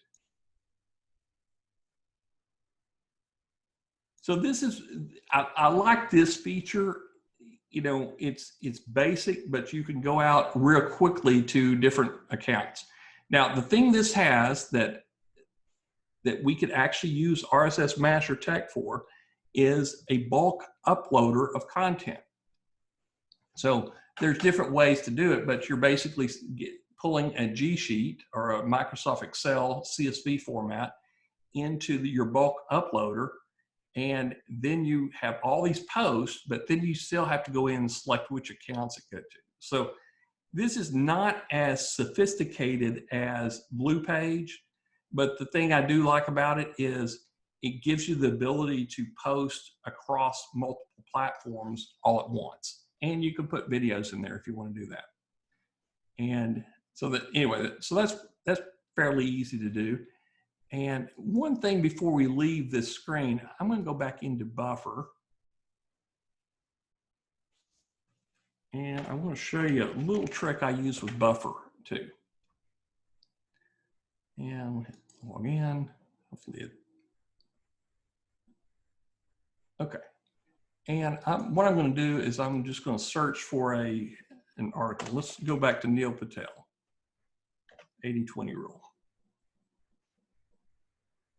So this is, I like this feature. You know, it's basic, but you can go out real quickly to different accounts. Now, the thing this has that we could actually use RSSmasher tech for is a bulk uploader of content. So there's different ways to do it, but you're basically pulling a G sheet or a Microsoft Excel CSV format into your bulk uploader. And then you have all these posts, but then you still have to go in and select which accounts it goes to. So this is not as sophisticated as Blue Page, but the thing I do like about it is it gives you the ability to post across multiple platforms all at once. And you can put videos in there if you want to do that. And so that, anyway, so that's fairly easy to do. And one thing before we leave this screen, I'm going to go back into Buffer. And I want to show you a little trick I use with Buffer too. And log in. Hopefully it. Okay. And what I'm going to do is I'm just going to search for an article. Let's go back to Neil Patel, 80-20 rule.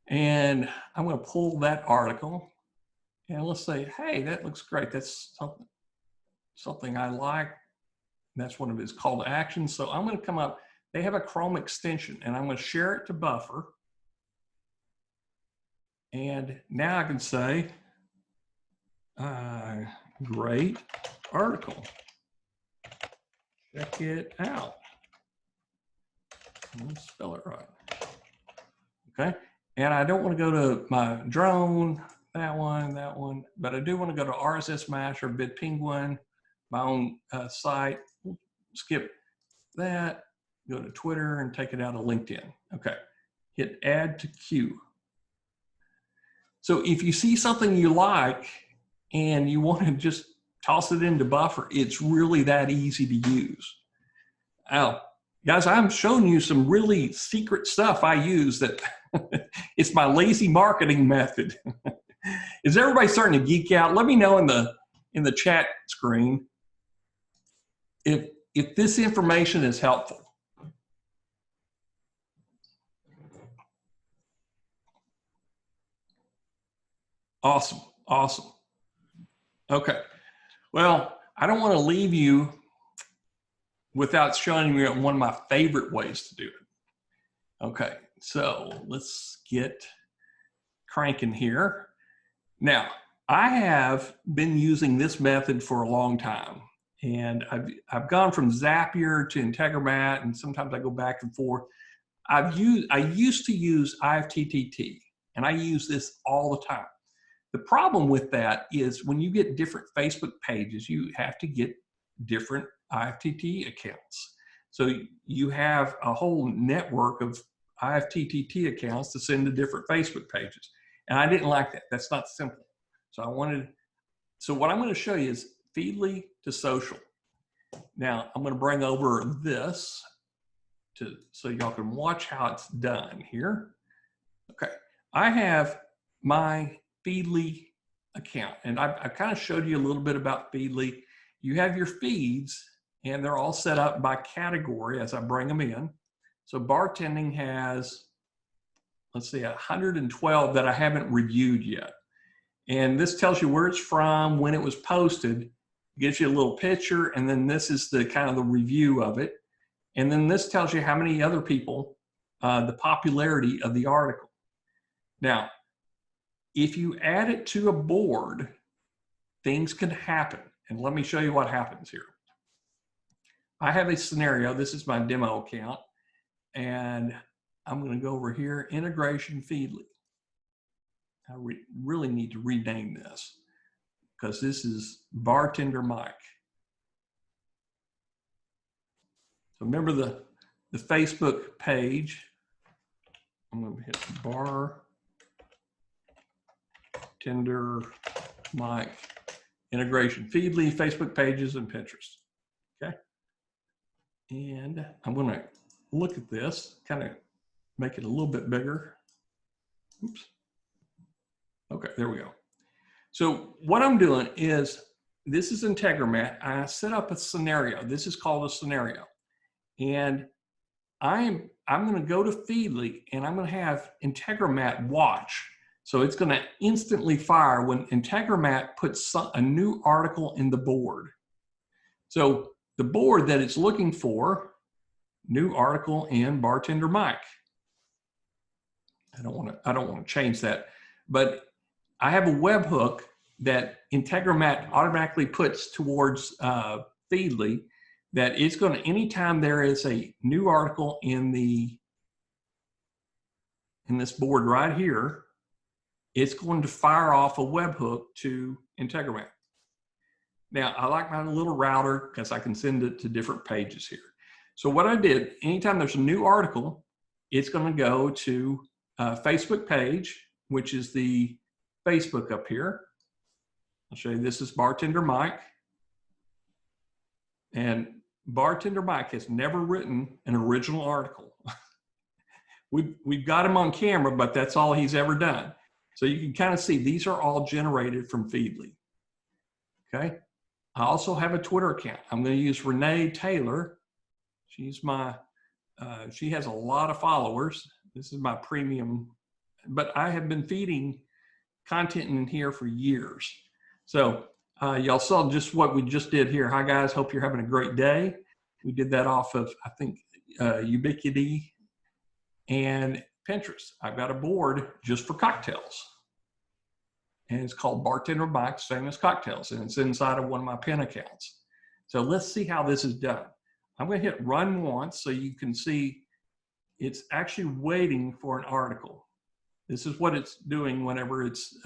And I'm going to pull that article and let's say, hey, that looks great. That's something I like. That's one of his call to actions. So I'm going to come up, they have a Chrome extension and I'm going to share it to Buffer. And now I can say, great article. Check it out. Let's spell it right. Okay. And I don't want to go to my drone, that one, but I do want to go to RSSmasher, BitPenguin, my own site. We'll skip that, go to Twitter and take it out of LinkedIn. Okay, hit add to queue. So if you see something you like and you want to just toss it into Buffer, it's really that easy to use. Now, guys, I'm showing you some really secret stuff I use that it's my lazy marketing method. Is everybody starting to geek out? Let me know in the chat screen if this information is helpful. Awesome, awesome. Okay, well, I don't want to leave you without showing you one of my favorite ways to do it. Okay, so let's get cranking here. Now, I have been using this method for a long time, and I've gone from Zapier to Integromat, and sometimes I go back and forth. I used to use IFTTT, and I use this all the time. The problem with that is when you get different Facebook pages, you have to get different IFTTT accounts. So you have a whole network of IFTTT accounts to send to different Facebook pages. And I didn't like that. That's not simple. So what I'm going to show you is Feedly to social. Now I'm going to bring over this so y'all can watch how it's done here. Okay, I have my Feedly account, and I kind of showed you a little bit about Feedly. You have your feeds, and they're all set up by category as I bring them in. So bartending has, let's see, 112 that I haven't reviewed yet. And this tells you where it's from, when it was posted, it gives you a little picture, and then this is the kind of the review of it. And then this tells you how many other people, the popularity of the article. Now, if you add it to a board, things can happen. And let me show you what happens here. I have a scenario. This is my demo account. And I'm going to go over here, Integration Feedly. I really need to rename this because this is Bartender Mike. So remember the Facebook page. I'm going to hit Bartender Mike, Integration Feedly, Facebook pages, and Pinterest. Okay. And I'm going to look at this, kind of make it a little bit bigger. Oops. Okay, there we go. So what I'm doing is, this is Integromat. I set up a scenario. This is called a scenario. And I'm going to go to Feedly, and I'm going to have Integromat watch. So it's going to instantly fire when Integromat puts a new article in the board. So the board that it's looking for, new article in Bartender Mike. I don't want to change that, but I have a webhook that Integromat automatically puts towards Feedly, that it's going to, anytime there is a new article in this board right here, it's going to fire off a webhook to Integromat. Now, I like my little router because I can send it to different pages here. So what I did, anytime there's a new article, it's going to go to a Facebook page, which is the Facebook up here. I'll show you, this is Bartender Mike. And Bartender Mike has never written an original article. We've got him on camera, but that's all he's ever done. So you can kind of see these are all generated from Feedly. Okay. I also have a Twitter account. I'm going to use Renee Taylor. She's my, she has a lot of followers. This is my premium, but I have been feeding content in here for years. So y'all saw just what we just did here. Hi guys, hope you're having a great day. We did that off of, I think, Ubiquity and Pinterest. I've got a board just for cocktails. And it's called Bartender Mike's Famous Cocktails. And it's inside of one of my pin accounts. So let's see how this is done. I'm going to hit run once so you can see it's actually waiting for an article. This is what it's doing whenever it's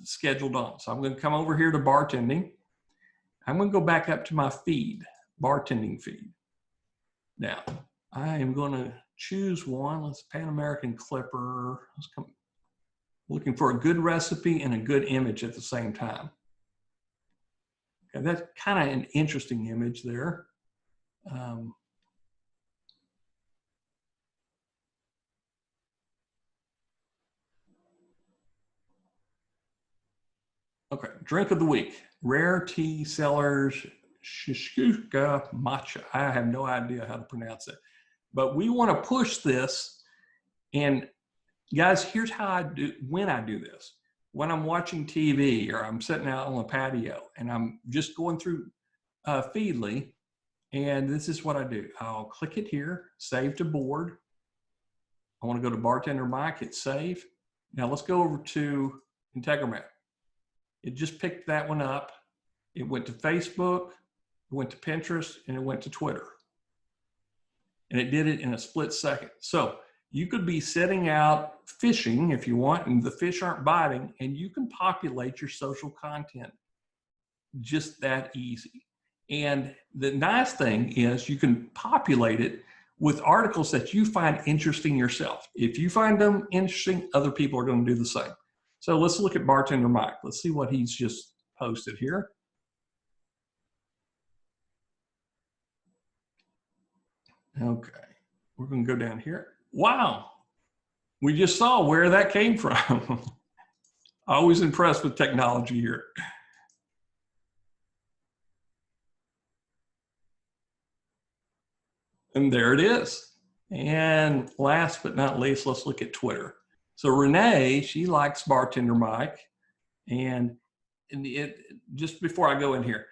scheduled on. So I'm going to come over here to bartending. I'm going to go back up to my feed, bartending feed. Now, I am going to choose one. Let's Pan American Clipper. Let's come. Looking for a good recipe and a good image at the same time. Okay, that's kind of an interesting image there. Okay, drink of the week. Rare Tea Cellars Shishkuka Matcha. I have no idea how to pronounce it. But we want to push this. And guys, here's how I do, when I do this. When I'm watching TV or I'm sitting out on the patio and I'm just going through Feedly, and this is what I do. I'll click it here, save to board. I want to go to Bartender Mike, hit save. Now let's go over to Integromat. It just picked that one up. It went to Facebook, it went to Pinterest, and it went to Twitter. And it did it in a split second. So you could be setting out fishing if you want, and the fish aren't biting, and you can populate your social content just that easy. And the nice thing is you can populate it with articles that you find interesting yourself. If you find them interesting, other people are going to do the same. So let's look at Bartender Mike. Let's see what he's just posted here. Okay, we're going to go down here. Wow, we just saw where that came from. Always impressed with technology here. And there it is. And last but not least, let's look at Twitter. So Renee, she likes Bartender Mike. And just before I go in here,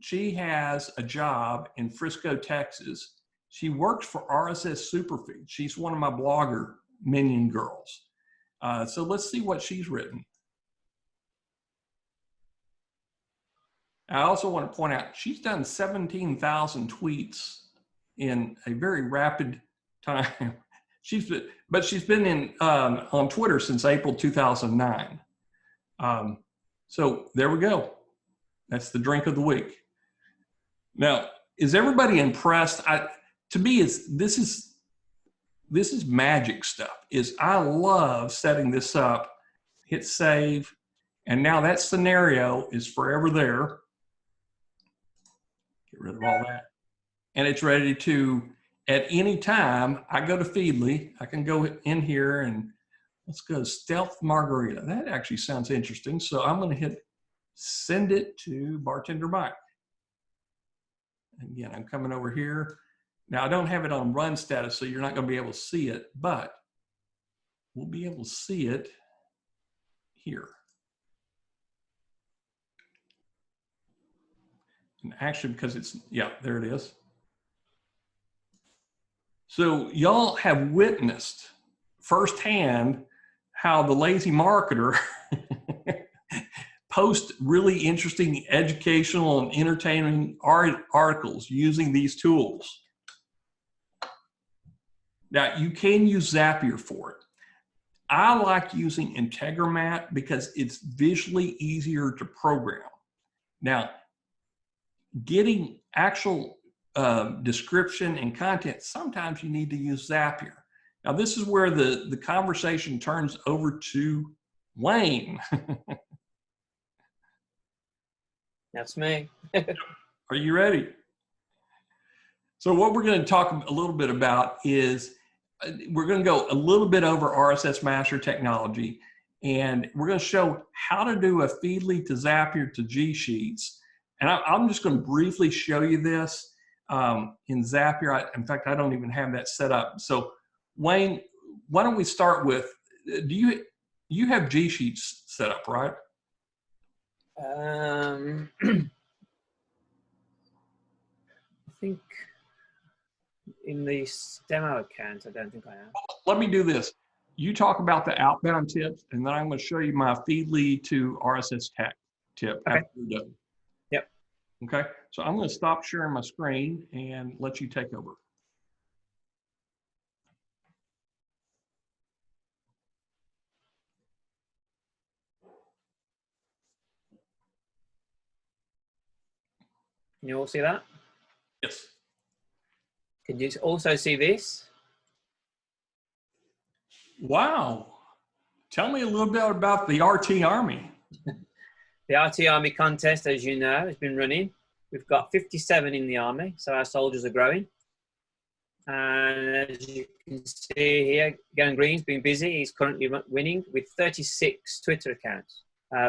she has a job in Frisco, Texas. She works for RSS Superfeed. She's one of my blogger minion girls. So let's see what she's written. I also want to point out, she's done 17,000 tweets in a very rapid time. She's been on Twitter since April 2009. So there we go. That's the drink of the week. Now, is everybody impressed? To me, this is magic stuff. I love setting this up, hit save, and now that scenario is forever there. Get rid of all that. And it's ready to, at any time, I go to Feedly, I can go in here and let's go Stealth Margarita. That actually sounds interesting. So I'm going to hit send it to Bartender Mike. Again, I'm coming over here. Now I don't have it on run status, so you're not going to be able to see it, but we'll be able to see it here. And actually, because it's, yeah, there it is. So y'all have witnessed firsthand how the lazy marketer post really interesting educational and entertaining articles using these tools. Now, you can use Zapier for it. I like using Integromat because it's visually easier to program. Now, getting actual description and content, sometimes you need to use Zapier. Now, this is where the conversation turns over to Wayne. That's me. Are you ready? So what we're going to talk a little bit about is we're going to go a little bit over RSSmasher technology, and we're going to show how to do a Feedly to Zapier to G Sheets. And I'm just going to briefly show you this in Zapier. In fact, I don't even have that set up. So Wayne, why don't we start with, you have G Sheets set up, right? I think in the demo account, I don't think I am. Let me do this. You talk about the outbound tips, and then I'm going to show you my Feedly to RSS tip Okay. after you're done. Yep. Okay. So I'm going to stop sharing my screen and let you take over. Can you all see that? Yes. Can you also see this? Wow. Tell me a little bit about the RT Army. The RT Army contest, as you know, has been running. We've got 57 in the army, so our soldiers are growing. And as you can see here, Garen Green's been busy. He's currently winning with 36 Twitter accounts.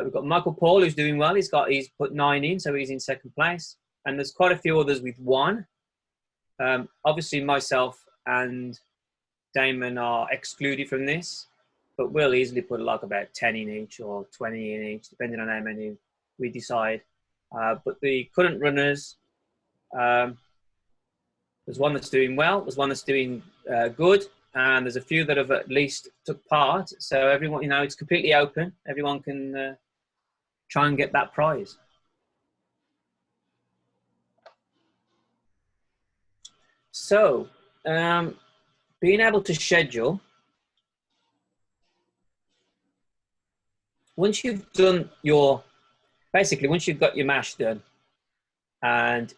We've got Michael Paul, who's doing well. He's put 9 in, so he's in second place. And there's quite a few others with 1. Obviously, myself and Damon are excluded from this, but we'll easily put like about 10 in each or 20 in each, depending on how many we decide. But the current runners, there's one that's doing well, there's one that's doing good, and there's a few that have at least took part. So everyone, you know, it's completely open. Everyone can try and get that prize. So, being able to schedule, once you've done your, basically once you've got your mash done and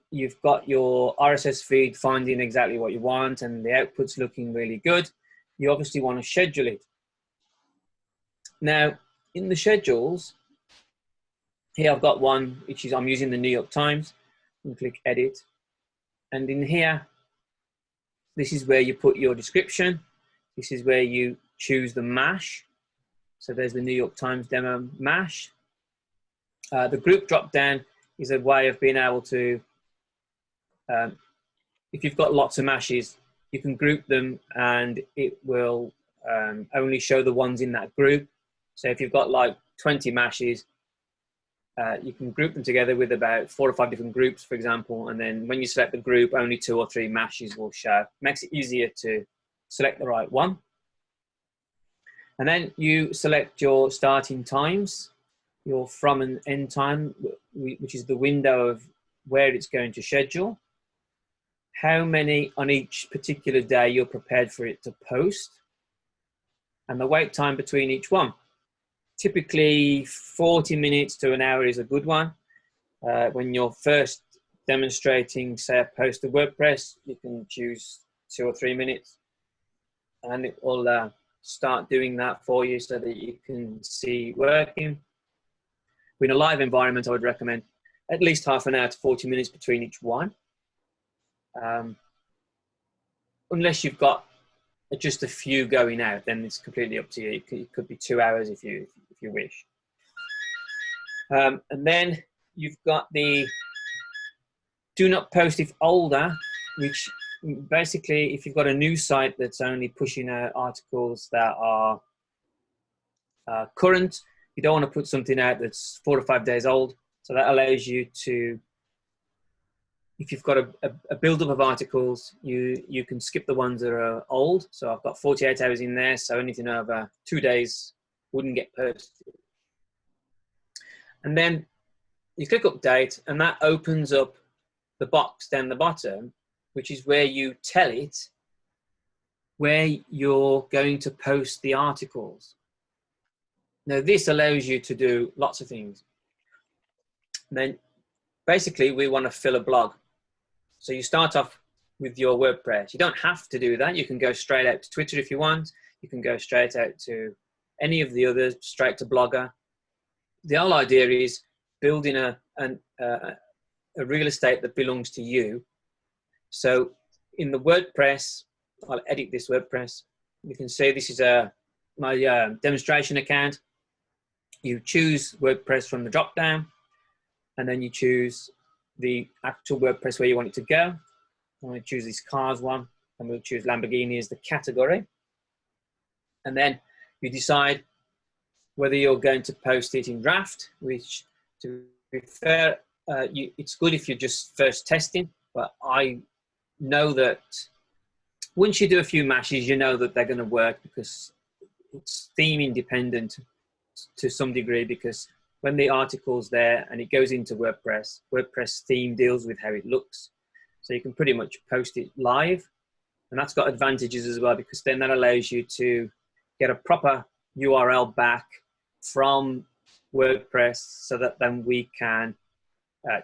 you've got your RSS feed finding exactly what you want and the output's looking really good, you obviously want to schedule it. Now, in the schedules, here I've got one, which is I'm using the New York Times. You click edit. And in here, this is where you put your description. This is where you choose the mash. So there's the New York Times demo mash. The group drop down is a way of being able to, if you've got lots of mashes, you can group them and it will only show the ones in that group. So if you've got like 20 mashes, you can group them together with about 4 or 5 different groups, for example. And then when you select the group, only 2 or 3 mashes will show. Makes it easier to select the right one. And then you select your starting times, your from and end time, which is the window of where it's going to schedule, how many on each particular day you're prepared for it to post, and the wait time between each one. Typically 40 minutes to an hour is a good one. When you're first demonstrating, say, a post to WordPress, you can choose 2 or 3 minutes and it will start doing that for you so that you can see working. In a live environment, I would recommend at least half an hour to 40 minutes between each one. Unless you've got just a few going out, then it's completely up to you. It could be 2 hours if you wish. And then you've got the do not post if older, which basically if you've got a news site that's only pushing out articles that are current, you don't want to put something out that's 4 or 5 days old. So that allows you to, if you've got a build-up of articles, you can skip the ones that are old. So I've got 48 hours in there, so anything over 2 days wouldn't get posted. And then you click update, and that opens up the box down the bottom, which is where you tell it where you're going to post the articles. Now, this allows you to do lots of things. And then basically, we want to fill a blog. So you start off with your WordPress. You don't have to do that. You can go straight out to Twitter if you want. You can go straight out to any of the others, straight to Blogger. The whole idea is building a real estate that belongs to you. So in the WordPress, I'll edit this WordPress. You can see this is my demonstration account. You choose WordPress from the drop down, and then you choose the actual WordPress where you want it to go. I'm going to choose this cars one, and we'll choose Lamborghini as the category. And then you decide whether you're going to post it in draft, which, to be fair, it's good if you're just first testing, but I know that once you do a few mashes, you know that they're going to work because it's theme independent to some degree, because when the article's there and it goes into WordPress, WordPress theme deals with how it looks. So you can pretty much post it live. And that's got advantages as well, because then that allows you to get a proper URL back from WordPress so that then we can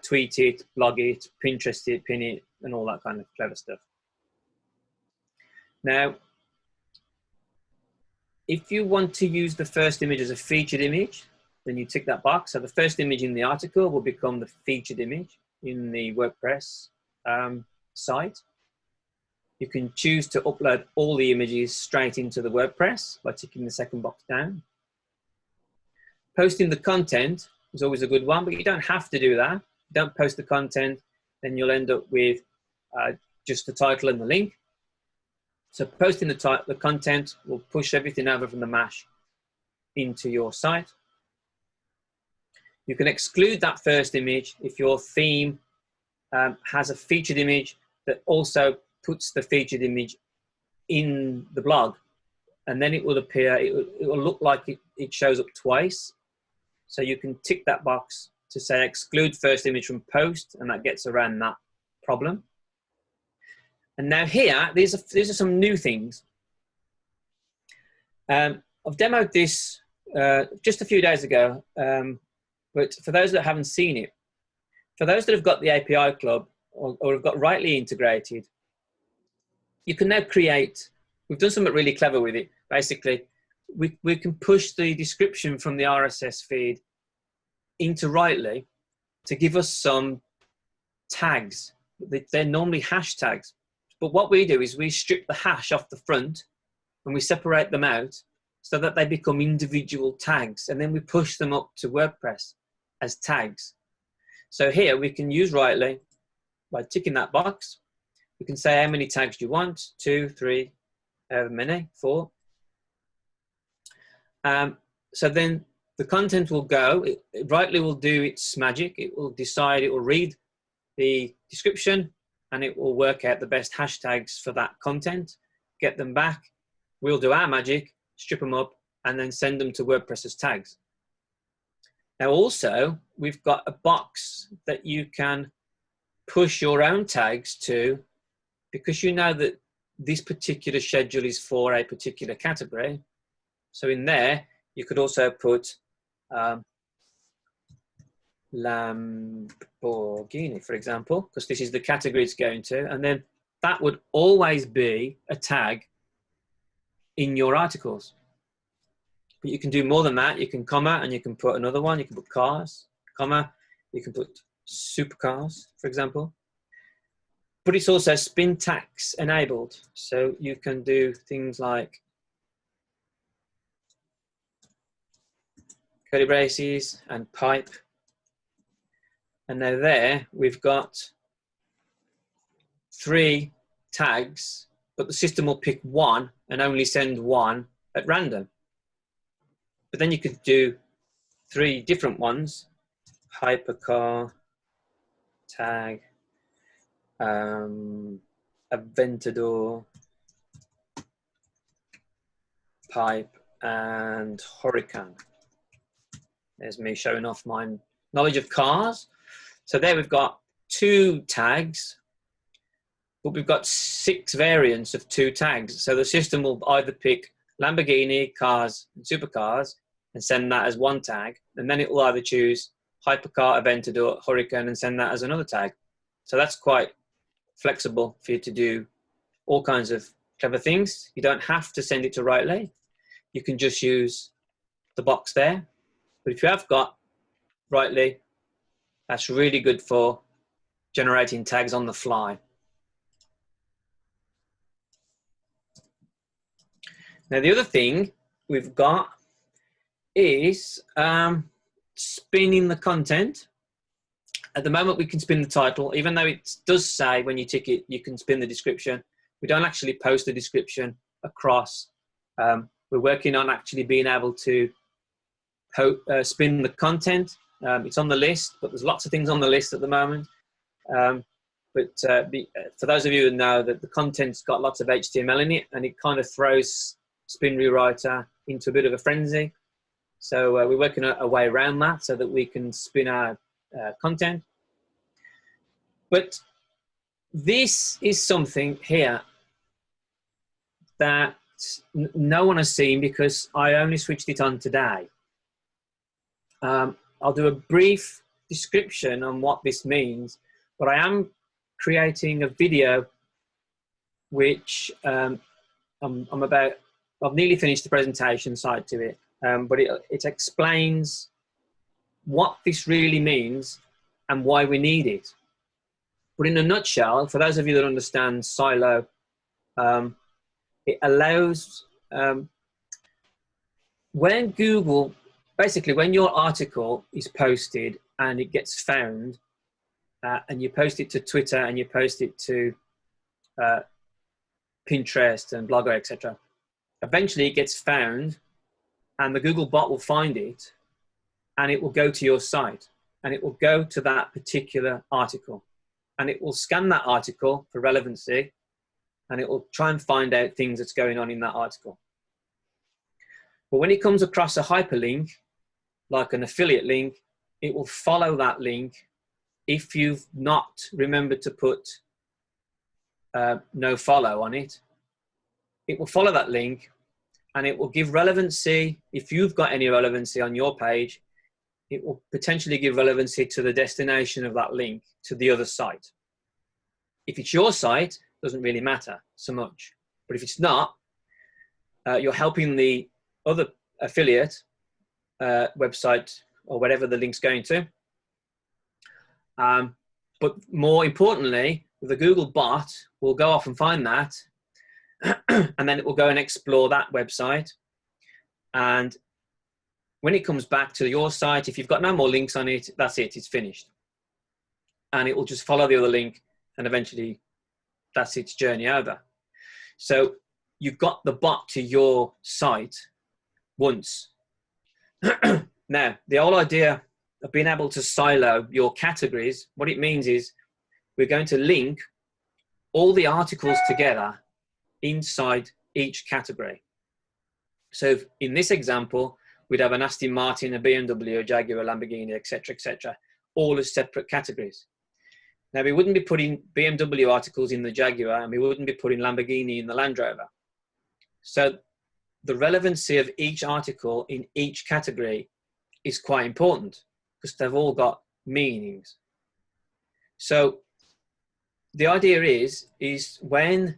tweet it, blog it, Pinterest it, pin it, and all that kind of clever stuff. Now, if you want to use the first image as a featured image, then you tick that box. So the first image in the article will become the featured image in the WordPress site. You can choose to upload all the images straight into the WordPress by ticking the second box down. Posting the content is always a good one, but you don't have to do that. If you don't post the content, then you'll end up with just the title and the link. So posting the content will push everything over from the Mash into your site. You can exclude that first image if your theme has a featured image that also puts the featured image in the blog, and then it will appear, it will look like it shows up twice. So you can tick that box to say exclude first image from post, and that gets around that problem. And now here, these are some new things. I've demoed this just a few days ago, but for those that haven't seen it, for those that have got the API Club or have got Rightly integrated, you can now create, we've done something really clever with it. Basically, we can push the description from the RSS feed into Rightly to give us some tags. They're normally hashtags. But what we do is we strip the hash off the front and we separate them out so that they become individual tags, and then we push them up to WordPress as tags. So here we can use Rightly by ticking that box. We can say how many tags do you want, 2, 3, however many, 4. So then the content will go, Rightly will do its magic. It will decide, it will read the description, and it will work out the best hashtags for that content, get them back. We'll do our magic, strip them up, and then send them to WordPress as tags. Now also, we've got a box that you can push your own tags to, because you know that this particular schedule is for a particular category. So in there, you could also put Lamborghini, for example, because this is the category it's going to, and then that would always be a tag in your articles. But you can do more than that. You can comma, and you can put another one. You can put cars, comma. You can put supercars, for example. But it's also spin tags enabled, so you can do things like curly braces and pipe. And now there, we've got 3 tags, but the system will pick one and only send one at random. But then you could do 3 different ones: hypercar, tag, Aventador, pipe, and hurricane. There's me showing off my knowledge of cars. So there we've got 2 tags, but we've got 6 variants of 2 tags. So the system will either pick Lamborghini, cars, and supercars and send that as one tag. And then it will either choose hypercar, Aventador, hurricane, and send that as another tag. So that's quite flexible for you to do all kinds of clever things. You don't have to send it to Rightly. You can just use the box there. But if you have got Rightly, that's really good for generating tags on the fly. Now, the other thing we've got is spinning the content. At the moment, we can spin the title, even though it does say when you tick it, you can spin the description. We don't actually post the description across. We're working on actually being able to spin the content. It's on the list, but there's lots of things on the list at the moment. But for those of you who know that the content's got lots of HTML in it, and it kind of throws Spin Rewriter into a bit of a frenzy. So we're working a way around that so that we can spin our content. But this is something here that no one has seen because I only switched it on today. I'll do a brief description on what this means, but I am creating a video which I've nearly finished the presentation side to it, but it explains what this really means and why we need it. But in a nutshell, for those of you that understand silo, it allows, when Google, basically when your article is posted and it gets found, and you post it to Twitter and you post it to Pinterest and Blogger, etc. Eventually it gets found and the Google bot will find it and it will go to your site and it will go to that particular article and it will scan that article for relevancy and it will try and find out things that's going on in that article. But when it comes across a hyperlink, like an affiliate link, it will follow that link if you've not remembered to put no follow on it. It will follow that link and it will give relevancy. If you've got any relevancy on your page, it will potentially give relevancy to the destination of that link to the other site. If it's your site, it doesn't really matter so much. But if it's not, you're helping the other affiliate website or whatever the link's going to. But more importantly, the Google bot will go off and find that and then it will go and explore that website. And when it comes back to your site, if you've got no more links on it, that's it, it's finished. And it will just follow the other link and eventually that's its journey over. So you've got the bot to your site once. Now, the whole idea of being able to silo your categories, what it means is we're going to link all the articles together inside each category. So in this example, we'd have an Aston Martin, a BMW, a Jaguar, a Lamborghini, etc., all as separate categories. Now, we wouldn't be putting BMW articles in the Jaguar and we wouldn't be putting Lamborghini in the Land Rover. So the relevancy of each article in each category is quite important because they've all got meanings. So the idea is when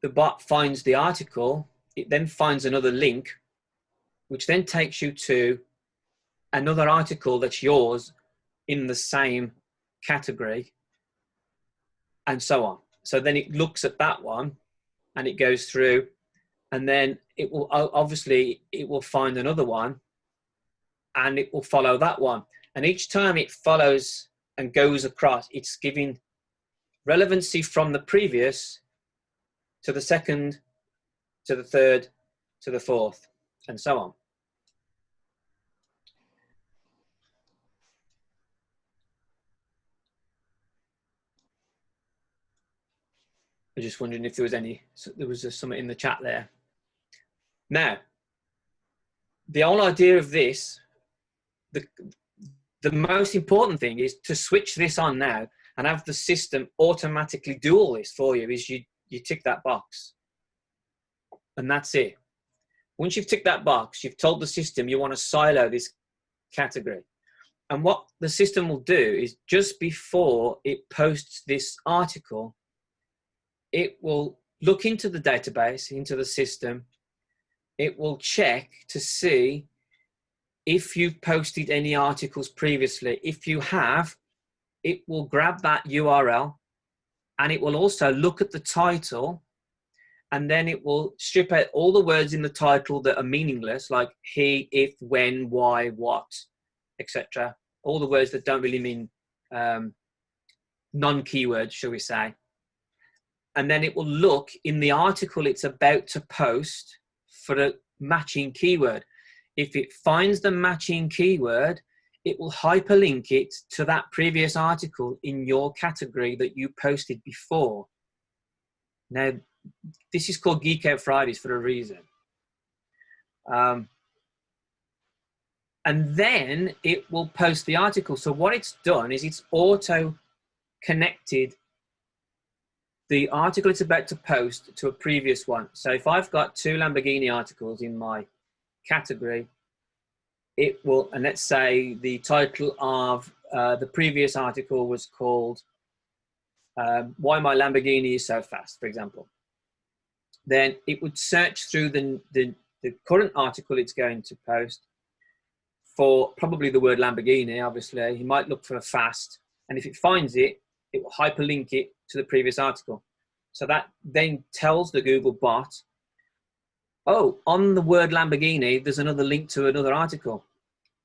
the bot finds the article, it then finds another link, which then takes you to another article that's yours in the same category, and so on. So then it looks at that one and it goes through, and then it will obviously it will find another one and it will follow that one. And each time it follows and goes across, it's giving relevancy from the previous to the second, to the third, to the fourth, and so on. I'm just wondering if there was something in the chat there. Now, the whole idea of this, the most important thing is to switch this on now and have the system automatically do all this for you. Is you tick that box and that's it. Once you've ticked that box, you've told the system you want to silo this category. And what the system will do is just before it posts this article, it will look into the database, into the system. It will check to see if you've posted any articles previously. If you have, it will grab that URL and it will also look at the title, and then it will strip out all the words in the title that are meaningless, like he, if, when, why, what, etc. All the words that don't really mean non-keywords, shall we say. And then it will look in the article it's about to post for a matching keyword. If it finds the matching keyword, it will hyperlink it to that previous article in your category that you posted before. Now, this is called Geek Out Fridays for a reason. And then it will post the article. So what it's done is it's auto-connected the article it's about to post to a previous one. So if I've got 2 Lamborghini articles in my category, it will, and let's say the title of the previous article was called Why My Lamborghini is So Fast, for example. Then it would search through the current article it's going to post for probably the word Lamborghini, obviously. He might look for fast, and if it finds it, it will hyperlink it to the previous article. So that then tells the Google bot, oh, on the word Lamborghini, there's another link to another article.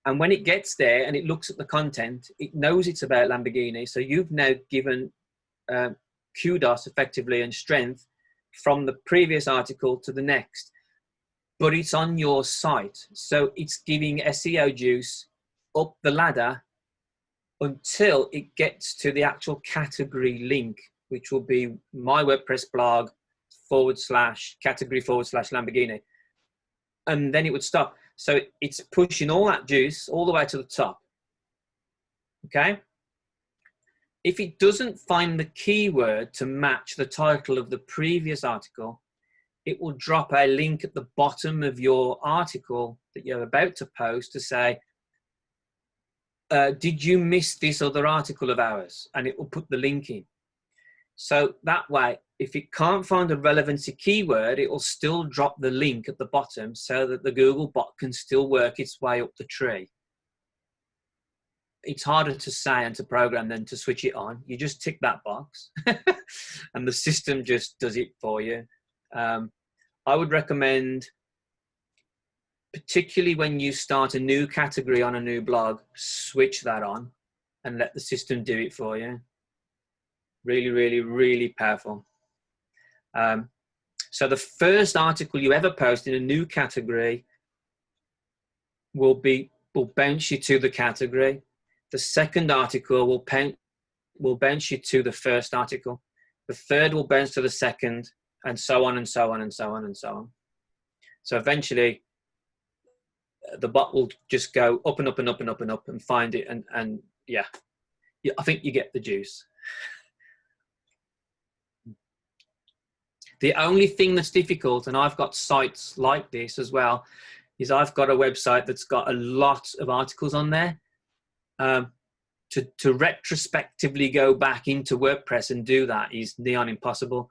And when it gets there and it looks at the content, it knows it's about Lamborghini. So you've now given kudos effectively and strength from the previous article to the next. But it's on your site. So it's giving SEO juice up the ladder until it gets to the actual category link, which will be my WordPress blog /category /Lamborghini. And then it would stop. So it's pushing all that juice all the way to the top. Okay? If it doesn't find the keyword to match the title of the previous article, it will drop a link at the bottom of your article that you're about to post to say, did you miss this other article of ours? And it will put the link in. So that way, if it can't find a relevancy keyword, it will still drop the link at the bottom so that the Google bot can still work its way up the tree. It's harder to say and to program than to switch it on. You just tick that box and the system just does it for you. I would recommend, particularly when you start a new category on a new blog, switch that on and let the system do it for you. Really, really, really powerful. So the first article you ever post in a new category will bounce you to the category. The second article will bounce you to the first article. The third will bounce to the second, and so on and so on and so on and so on. So eventually, the bot will just go up and up and up and up and up and find it. And yeah, I think you get the juice. The only thing that's difficult, and I've got sites like this as well, is I've got a website that's got a lot of articles on there. To retrospectively go back into WordPress and do that is near impossible.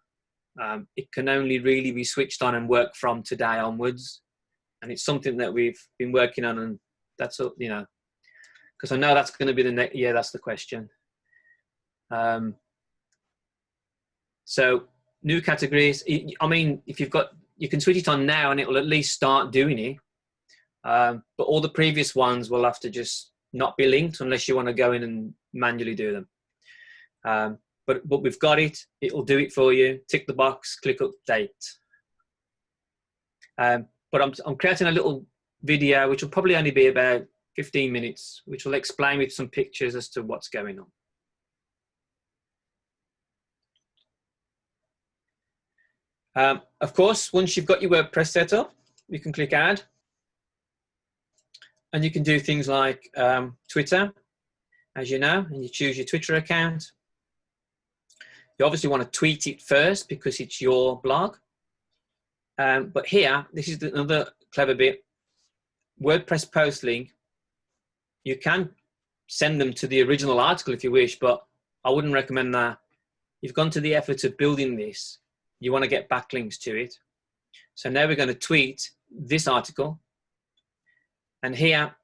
It can only really be switched on and work from today onwards. And it's something that we've been working on, and that's, you know, because I know that's going to be the next, yeah, that's the question. So new categories, I mean, if you've got, you can switch it on now and it will at least start doing it. But all the previous ones will have to just not be linked unless you want to go in and manually do them. But we've got it. It will do it for you. Tick the box, click update. But I'm creating a little video, which will probably only be about 15 minutes, which will explain with some pictures as to what's going on. Of course, once you've got your WordPress set up, you can click add. And you can do things like Twitter, as you know, and you choose your Twitter account. You obviously want to tweet it first because it's your blog. But here, this is another clever bit. WordPress post link, you can send them to the original article if you wish, but I wouldn't recommend that. You've gone to the effort of building this. You want to get backlinks to it. So now we're going to tweet this article. And here,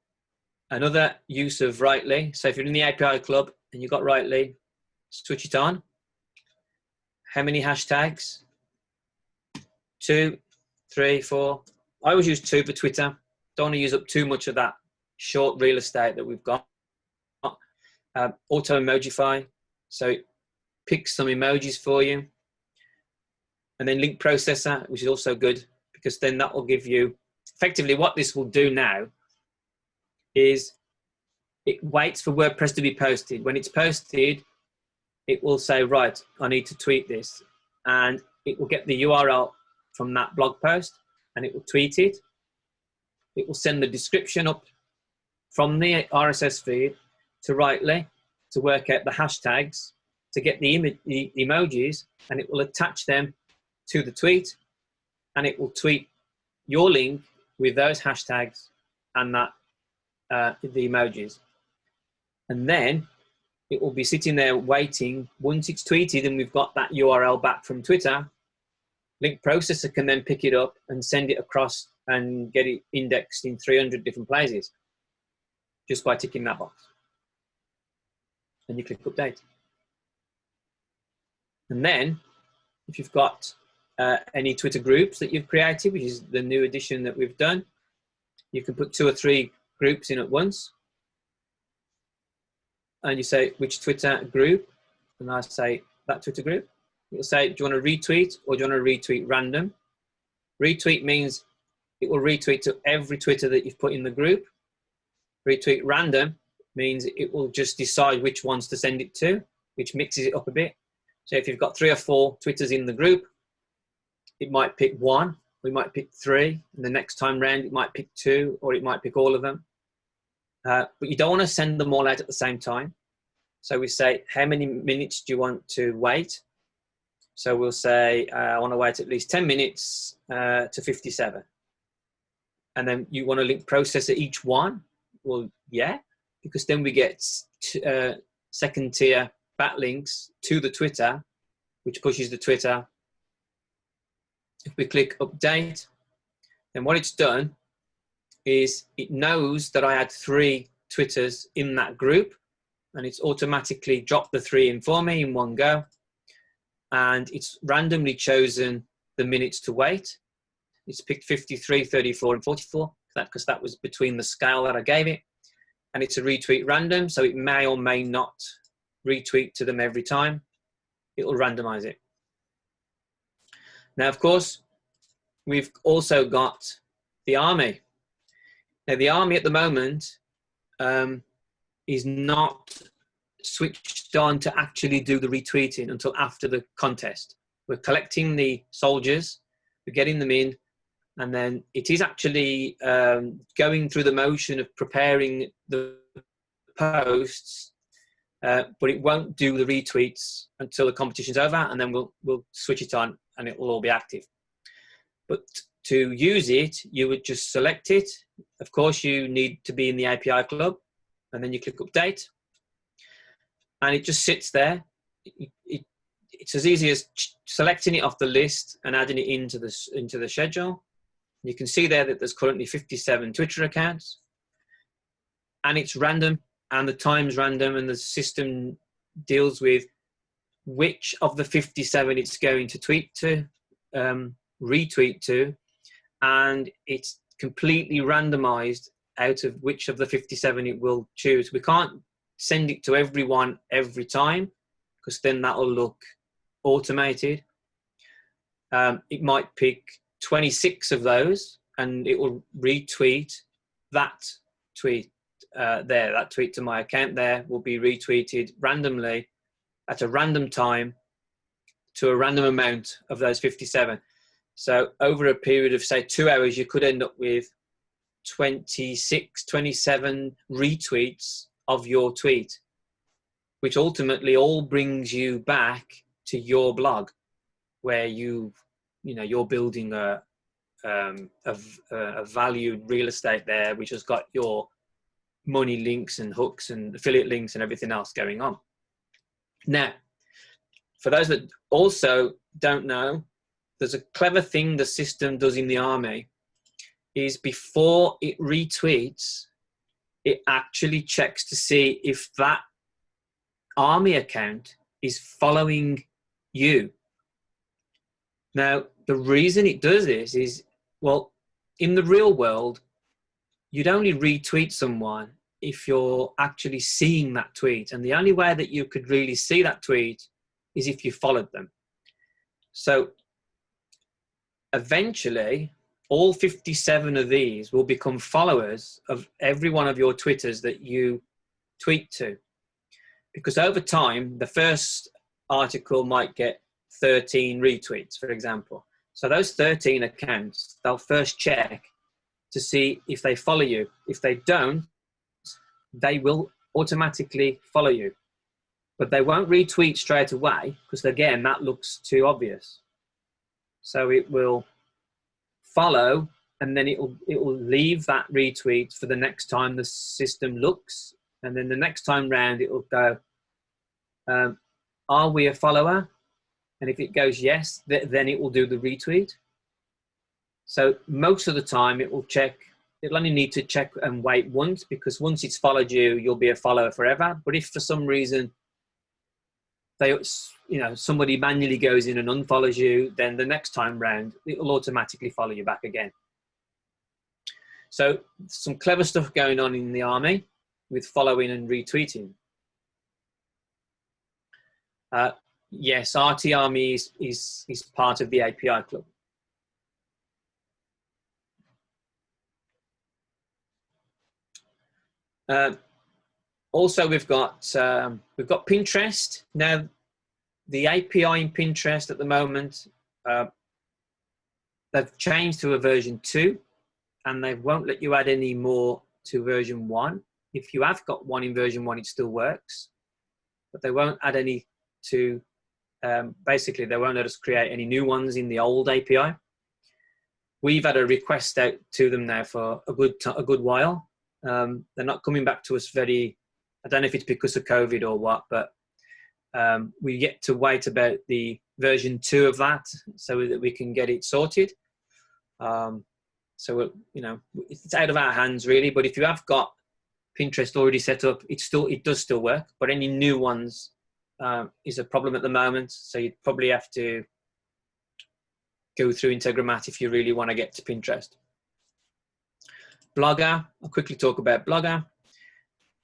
another use of Writely. So if you're in the API club and you've got Writely, switch it on. How many hashtags? 2, 3, 4. I always use 2 for Twitter. Don't want to use up too much of that short real estate that we've got. Auto emojify. So it picks some emojis for you. And then link processor, which is also good because then that will give you, effectively what this will do now is it waits for WordPress to be posted. When it's posted, it will say, right, I need to tweet this. And it will get the URL from that blog post and it will tweet it. It will send the description up from the RSS feed to Writely to work out the hashtags, to get the emojis, and it will attach them to the tweet, and it will tweet your link with those hashtags and that the emojis. And then it will be sitting there waiting. Once it's tweeted and we've got that URL back from Twitter, link processor can then pick it up and send it across and get it indexed in 300 different places just by ticking that box. And you click update. And then if you've got any Twitter groups that you've created, which is the new addition that we've done, you can put 2 or 3 groups in at once. And you say, which Twitter group? And I say, that Twitter group. It'll say, do you want to retweet or do you want to retweet random? Retweet means it will retweet to every Twitter that you've put in the group. Retweet random means it will just decide which ones to send it to, which mixes it up a bit. So if you've got 3 or 4 Twitters in the group, it might pick 1, we might pick 3, and the next time round it might pick 2, or it might pick all of them. But you don't want to send them all out at the same time. So we say, how many minutes do you want to wait? So we'll say, I want to wait at least 10 minutes to 57. And then you want to link processor each one? Well, yeah, because then we get second tier backlinks to the Twitter, which pushes the Twitter. If we click update, then what it's done is it knows that I had 3 Twitters in that group, and it's automatically dropped the 3 in for me in one go. And it's randomly chosen the minutes to wait. It's picked 53, 34, and 44, because that was between the scale that I gave it. And it's a retweet random, so it may or may not retweet to them every time. It will randomize it. Now, of course, we've also got the army. Now, the army at the moment is not switched on to actually do the retweeting until after the contest. We're collecting the soldiers, we're getting them in, and then it is actually going through the motion of preparing the posts, but it won't do the retweets until the competition's over, and then we'll switch it on and it will all be active. But to use it, you would just select it. Of course, you need to be in the API club, and then you click update, and it just sits there. It's as easy as selecting it off the list and adding it into the schedule. You can see there that there's currently 57 Twitter accounts, and it's random, and the time's random, and the system deals with which of the 57 it's going to tweet to, retweet to, and it's completely randomized out of which of the 57 it will choose. We can't send it to everyone every time, because then that will look automated. It might pick 26 of those, and it will retweet that tweet there. That tweet to my account there will be retweeted randomly at a random time to a random amount of those 57. So over a period of, say, 2 hours, you could end up with 26, 27 retweets of your tweet, which ultimately all brings you back to your blog, where you're building a valued real estate there, which has got your money links and hooks and affiliate links and everything else going on. Now, for those that also don't know, there's a clever thing the system does in the army, is before it retweets, it actually checks to see if that army account is following you. Now, the reason it does this is, well, in the real world, you'd only retweet someone if you're actually seeing that tweet. And the only way that you could really see that tweet is if you followed them. So eventually, all 57 of these will become followers of every one of your Twitters that you tweet to. Because over time, the first article might get 13 retweets, for example. So those 13 accounts, they'll first check to see if they follow you. If they don't, they will automatically follow you. But they won't retweet straight away, because again, that looks too obvious. So it will follow and then it will leave that retweet for the next time the system looks, and then the next time round it will go, are we a follower? And if it goes yes, then it will do the retweet. So most of the time it will check. It'll only need to check and wait once, because once it's followed you, you'll be a follower forever. But if for some reason somebody manually goes in and unfollows you, then the next time round it will automatically follow you back again. So some clever stuff going on in the army with following and retweeting. Yes, RT Army is part of the API club. Also, we've got Pinterest. Now, the API in Pinterest at the moment, they've changed to a version 2, and they won't let you add any more to version 1. If you have got one in version 1, it still works, but they won't add any to, basically they won't let us create any new ones in the old API. We've had a request out to them now for a good while. They're not coming back to us I don't know if it's because of COVID or what, but we get to wait about the version 2 of that so that we can get it sorted. So it's out of our hands really, but if you have got Pinterest already set up, it does still work, but any new ones is a problem at the moment. So you'd probably have to go through Integromat if you really want to get to Pinterest. Blogger, I'll quickly talk about Blogger.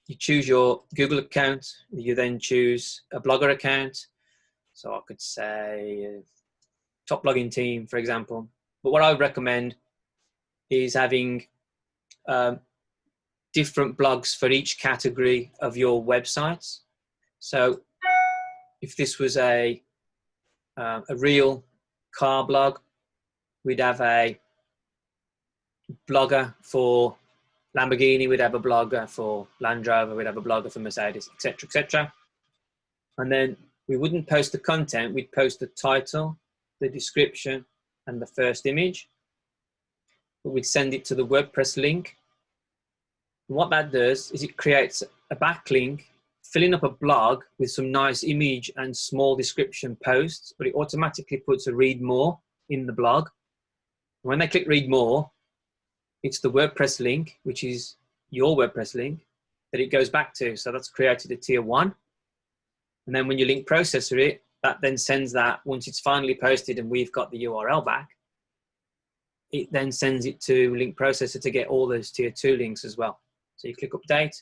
You choose your Google account, you then choose a Blogger account. So I could say Top Blogging Team, for example. But what I would recommend is having different blogs for each category of your websites. So if this was a real car blog, we'd have a blogger for Lamborghini, we'd have a blogger for Land Rover, we'd have a blogger for Mercedes, etc., etc. And then we wouldn't post the content, we'd post the title, the description, and the first image. But we'd send it to the WordPress link. And what that does is it creates a backlink, filling up a blog with some nice image and small description posts, but it automatically puts a read more in the blog. And when they click read more, it's the WordPress link, which is your WordPress link, that it goes back to. So that's created a tier 1. And then when you link processor it, that then sends that, once it's finally posted and we've got the URL back, it then sends it to link processor to get all those tier 2 links as well. So you click update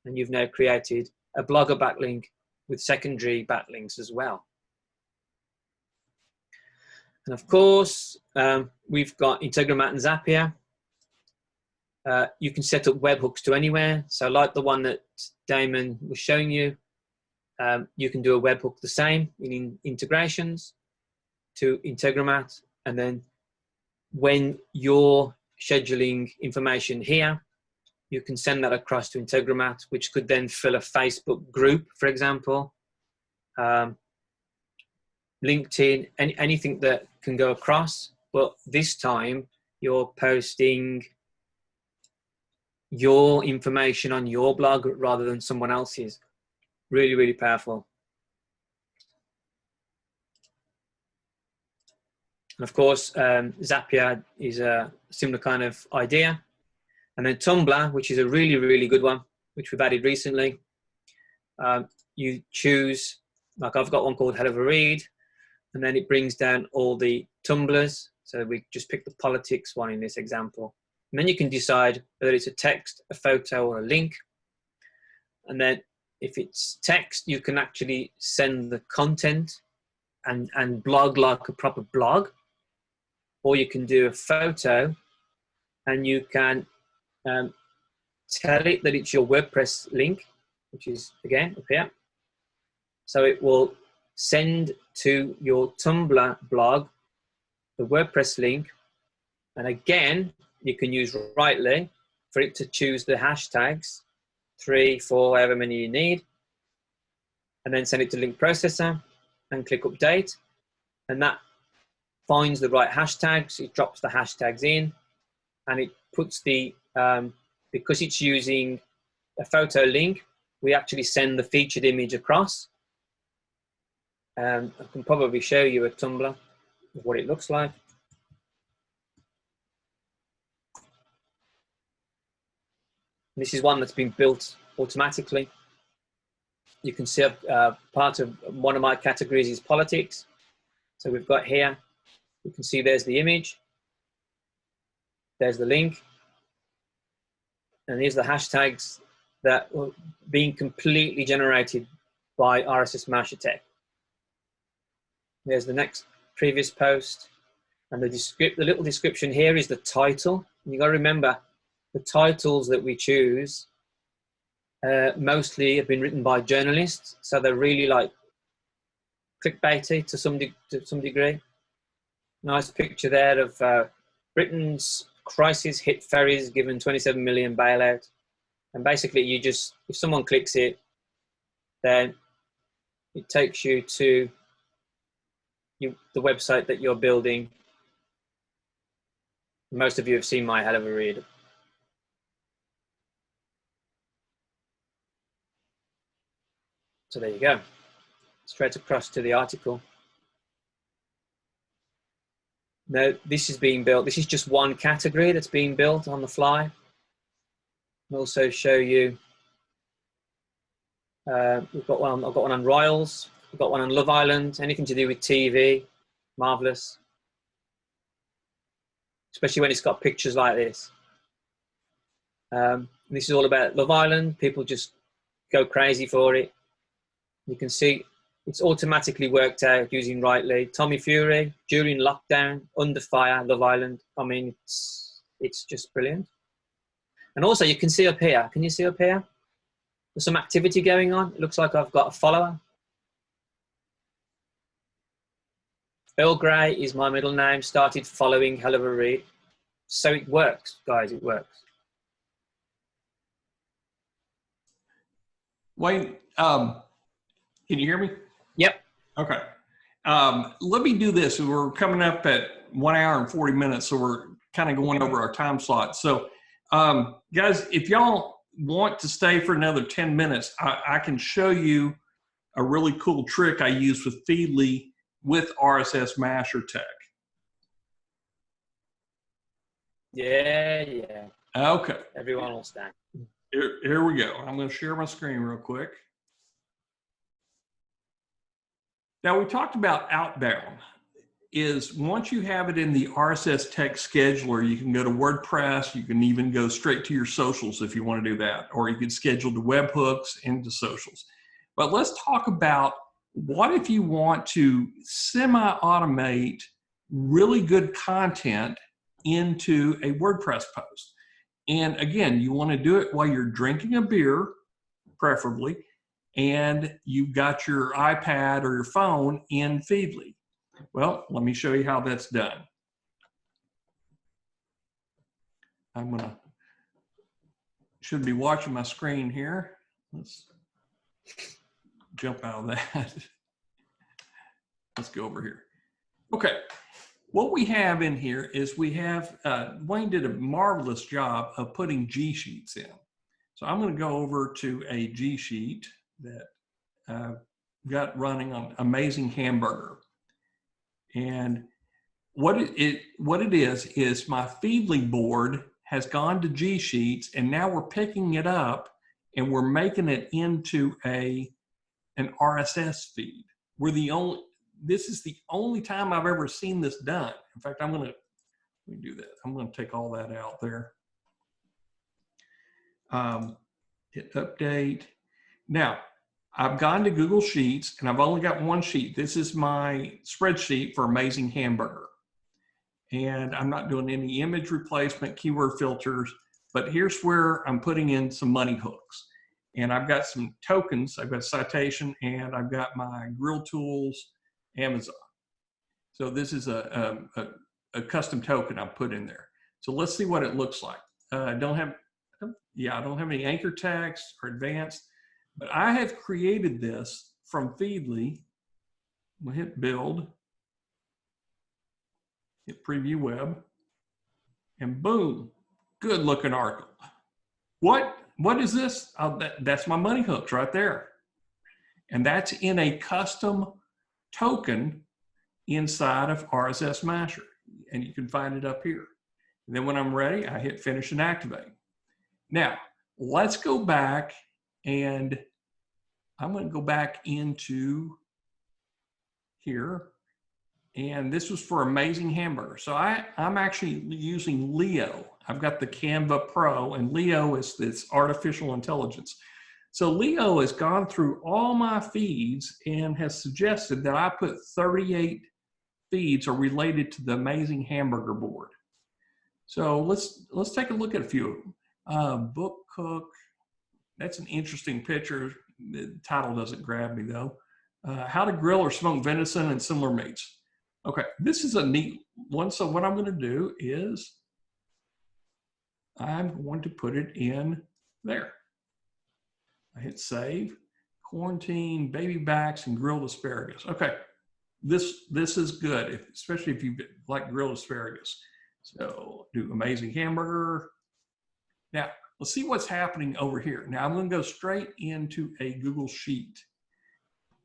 and you've now created a Blogger backlink with secondary backlinks as well. And of course, we've got Integromat and Zapier. You can set up webhooks to anywhere. So like the one that Damon was showing you, you can do a webhook the same in integrations to Integromat. And then when you're scheduling information here, you can send that across to Integromat, which could then fill a Facebook group, for example, LinkedIn, anything that can go across. But this time you're posting your information on your blog rather than someone else's. Really, really powerful. And of course, Zapier is a similar kind of idea. And then Tumblr, which is a really, really good one, which we've added recently. You choose, like I've got one called Hell of a Read, and then it brings down all the Tumblrs. So we just pick the politics one in this example. And then you can decide whether it's a text, a photo, or a link. And then if it's text, you can actually send the content and blog like a proper blog. Or you can do a photo and you can tell it that it's your WordPress link, which is, again, up here. So it will send to your Tumblr blog the WordPress link. And again, you can use Rightly for it to choose the hashtags, 3, 4, however many you need, and then send it to link processor and click update. And that finds the right hashtags. It drops the hashtags in. and it puts the, because it's using a photo link, we actually send the featured image across. I can probably show you a Tumblr of what it looks like. This is one that's been built automatically. You can see part of one of my categories is politics. So we've got here, you can see there's the image, there's the link, and these are the hashtags that were being completely generated by RSSmasher tech. There's the next previous post, and the little description here is the title. You got to remember, the titles that we choose mostly have been written by journalists, so they're really like clickbaity to some degree. Nice picture there of Britain's crisis hit ferries given 27 million bailout. And basically you just, if someone clicks it, then it takes you to the website that you're building. Most of you have seen my hell of a read. So there you go. Straight across to the article. Now, this is being built. This is just one category that's being built on the fly. I'll also show you. I've got one on Royals. I've got one on Love Island. Anything to do with TV, marvelous. Especially when it's got pictures like this. This is all about Love Island. People just go crazy for it. You can see it's automatically worked out using Rightly. Tommy Fury, during lockdown, under fire, Love Island. I mean, it's just brilliant. And also you can see up here, can you see up here? There's some activity going on. It looks like I've got a follower. Earl Grey is my middle name, started following hell of a read. So it works, guys, it works. Wayne, can you hear me? Yep. Okay. Let me do this. We're coming up at 1 hour and 40 minutes, so we're kind of going over our time slot. So, guys, if y'all want to stay for another 10 minutes, I can show you a really cool trick I use with Feedly with RSSmasher tech. Yeah. Okay. Everyone will stand. Here we go. I'm going to share my screen real quick. Now, we talked about outbound. Is once you have it in the RSS tech scheduler, you can go to WordPress. You can even go straight to your socials if you want to do that, or you can schedule the webhooks into socials. But let's talk about what if you want to semi-automate really good content into a WordPress post. And again, you want to do it while you're drinking a beer, preferably, and you've got your iPad or your phone in Feedly. Well, let me show you how that's done. Should be watching my screen here. Let's jump out of that. Let's go over here. Okay, what we have in here is we have, Wayne did a marvelous job of putting G sheets in. So I'm going to go over to a G sheet that I've got running on Amazing Hamburger. And what it is my Feedly board has gone to G Sheets, and now we're picking it up and we're making it into an RSS feed. This is the only time I've ever seen this done. In fact, let me do that. I'm going to take all that out there. Hit update. Now, I've gone to Google Sheets and I've only got one sheet. This is my spreadsheet for Amazing Hamburger. And I'm not doing any image replacement, keyword filters, but here's where I'm putting in some money hooks. And I've got some tokens. I've got citation and I've got my Grill Tools, Amazon. So this is a custom token I've put in there. So let's see what it looks like. I don't have any anchor text or advanced. But I have created this from Feedly. We'll hit build, hit preview web. and boom, good looking article. What is this? Oh, that's my money hooks right there. And that's in a custom token inside of RSSmasher. And you can find it up here. And then when I'm ready, I hit finish and activate. Now, let's go back, and I'm going to go back into here. And this was for Amazing Hamburger. So I'm actually using Leo. I've got the Canva Pro, and Leo is this artificial intelligence. So Leo has gone through all my feeds and has suggested that I put 38 feeds are related to the Amazing Hamburger board. So let's take a look at a few of them. Book Cook, that's an interesting picture. The title doesn't grab me though. How to grill or smoke venison and similar meats. Okay, this is a neat one. So what I'm going to do is I'm going to put it in there. I hit save. Quarantine, baby backs, and grilled asparagus. Okay, this is good, especially if you like grilled asparagus. So do Amazing Hamburger. Now, let's see what's happening over here. Now I'm going to go straight into a Google Sheet.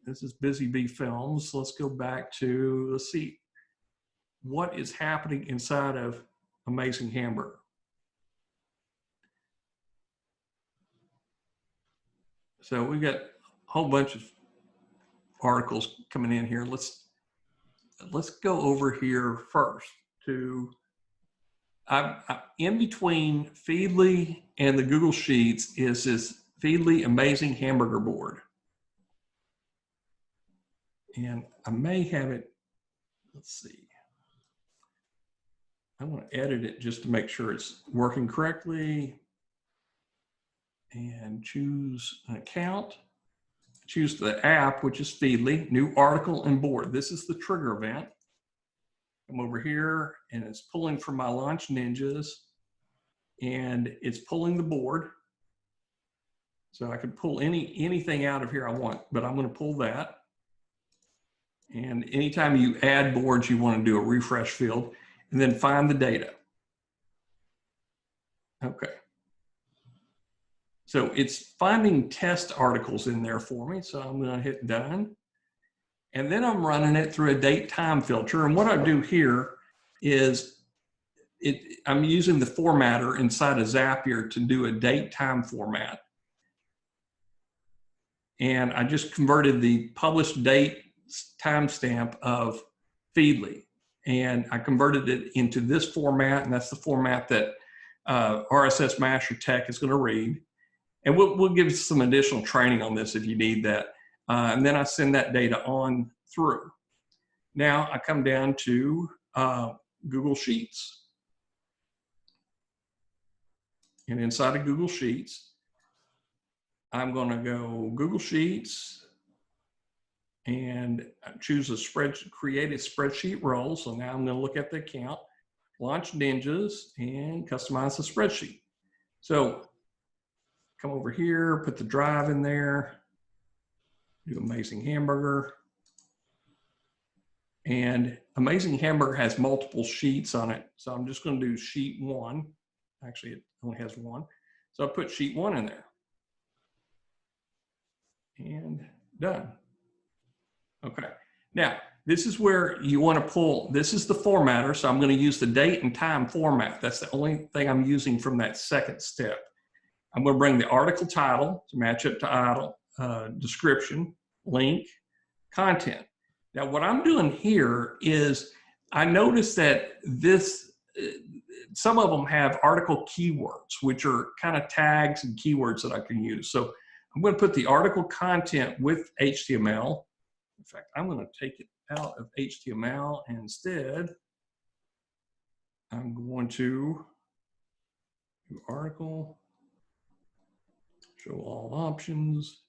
This is Busy Bee Films. Let's go back to, let's see what is happening inside of Amazing Hamburger. So we got a whole bunch of articles coming in here. Let's go over here first to, I'm in between Feedly and the Google Sheets is this Feedly Amazing Hamburger board. And I may have it, let's see. I want to edit it just to make sure it's working correctly. And choose an account. Choose the app, which is Feedly, new article and board. This is the trigger event. Come over here and it's pulling from my Launch Ninjas and it's pulling the board. So I can pull anything out of here I want, but I'm going to pull that. And anytime you add boards, you want to do a refresh field and then find the data. Okay. So it's finding test articles in there for me. So I'm going to hit done. And then I'm running it through a date time filter. And what I do here is I'm using the formatter inside of Zapier to do a date time format. And I just converted the published date timestamp of Feedly. And I converted it into this format. And that's the format that RSSmasher Tech is going to read. And we'll give some additional training on this if you need that. And then I send that data on through. Now I come down to Google Sheets. And inside of Google Sheets, I'm going to go Google Sheets and choose a spreadsheet, create a spreadsheet role. So now I'm going to look at the account, Launch Ninjas, and customize the spreadsheet. So come over here, put the drive in there, do Amazing Hamburger. And Amazing Hamburger has multiple sheets on it. So I'm just going to do sheet 1. Actually, it only has 1. So I put sheet 1 in there. And done. Okay. Now, this is where you want to pull, this is the formatter. So I'm going to use the date and time format. That's the only thing I'm using from that second step. I'm going to bring the article title to match up to title, description, link, content. Now, what I'm doing here is I noticed that some of them have article keywords, which are kind of tags and keywords that I can use. So I'm going to put the article content with HTML. In fact, I'm going to take it out of HTML and instead I'm going to do article. Show all options,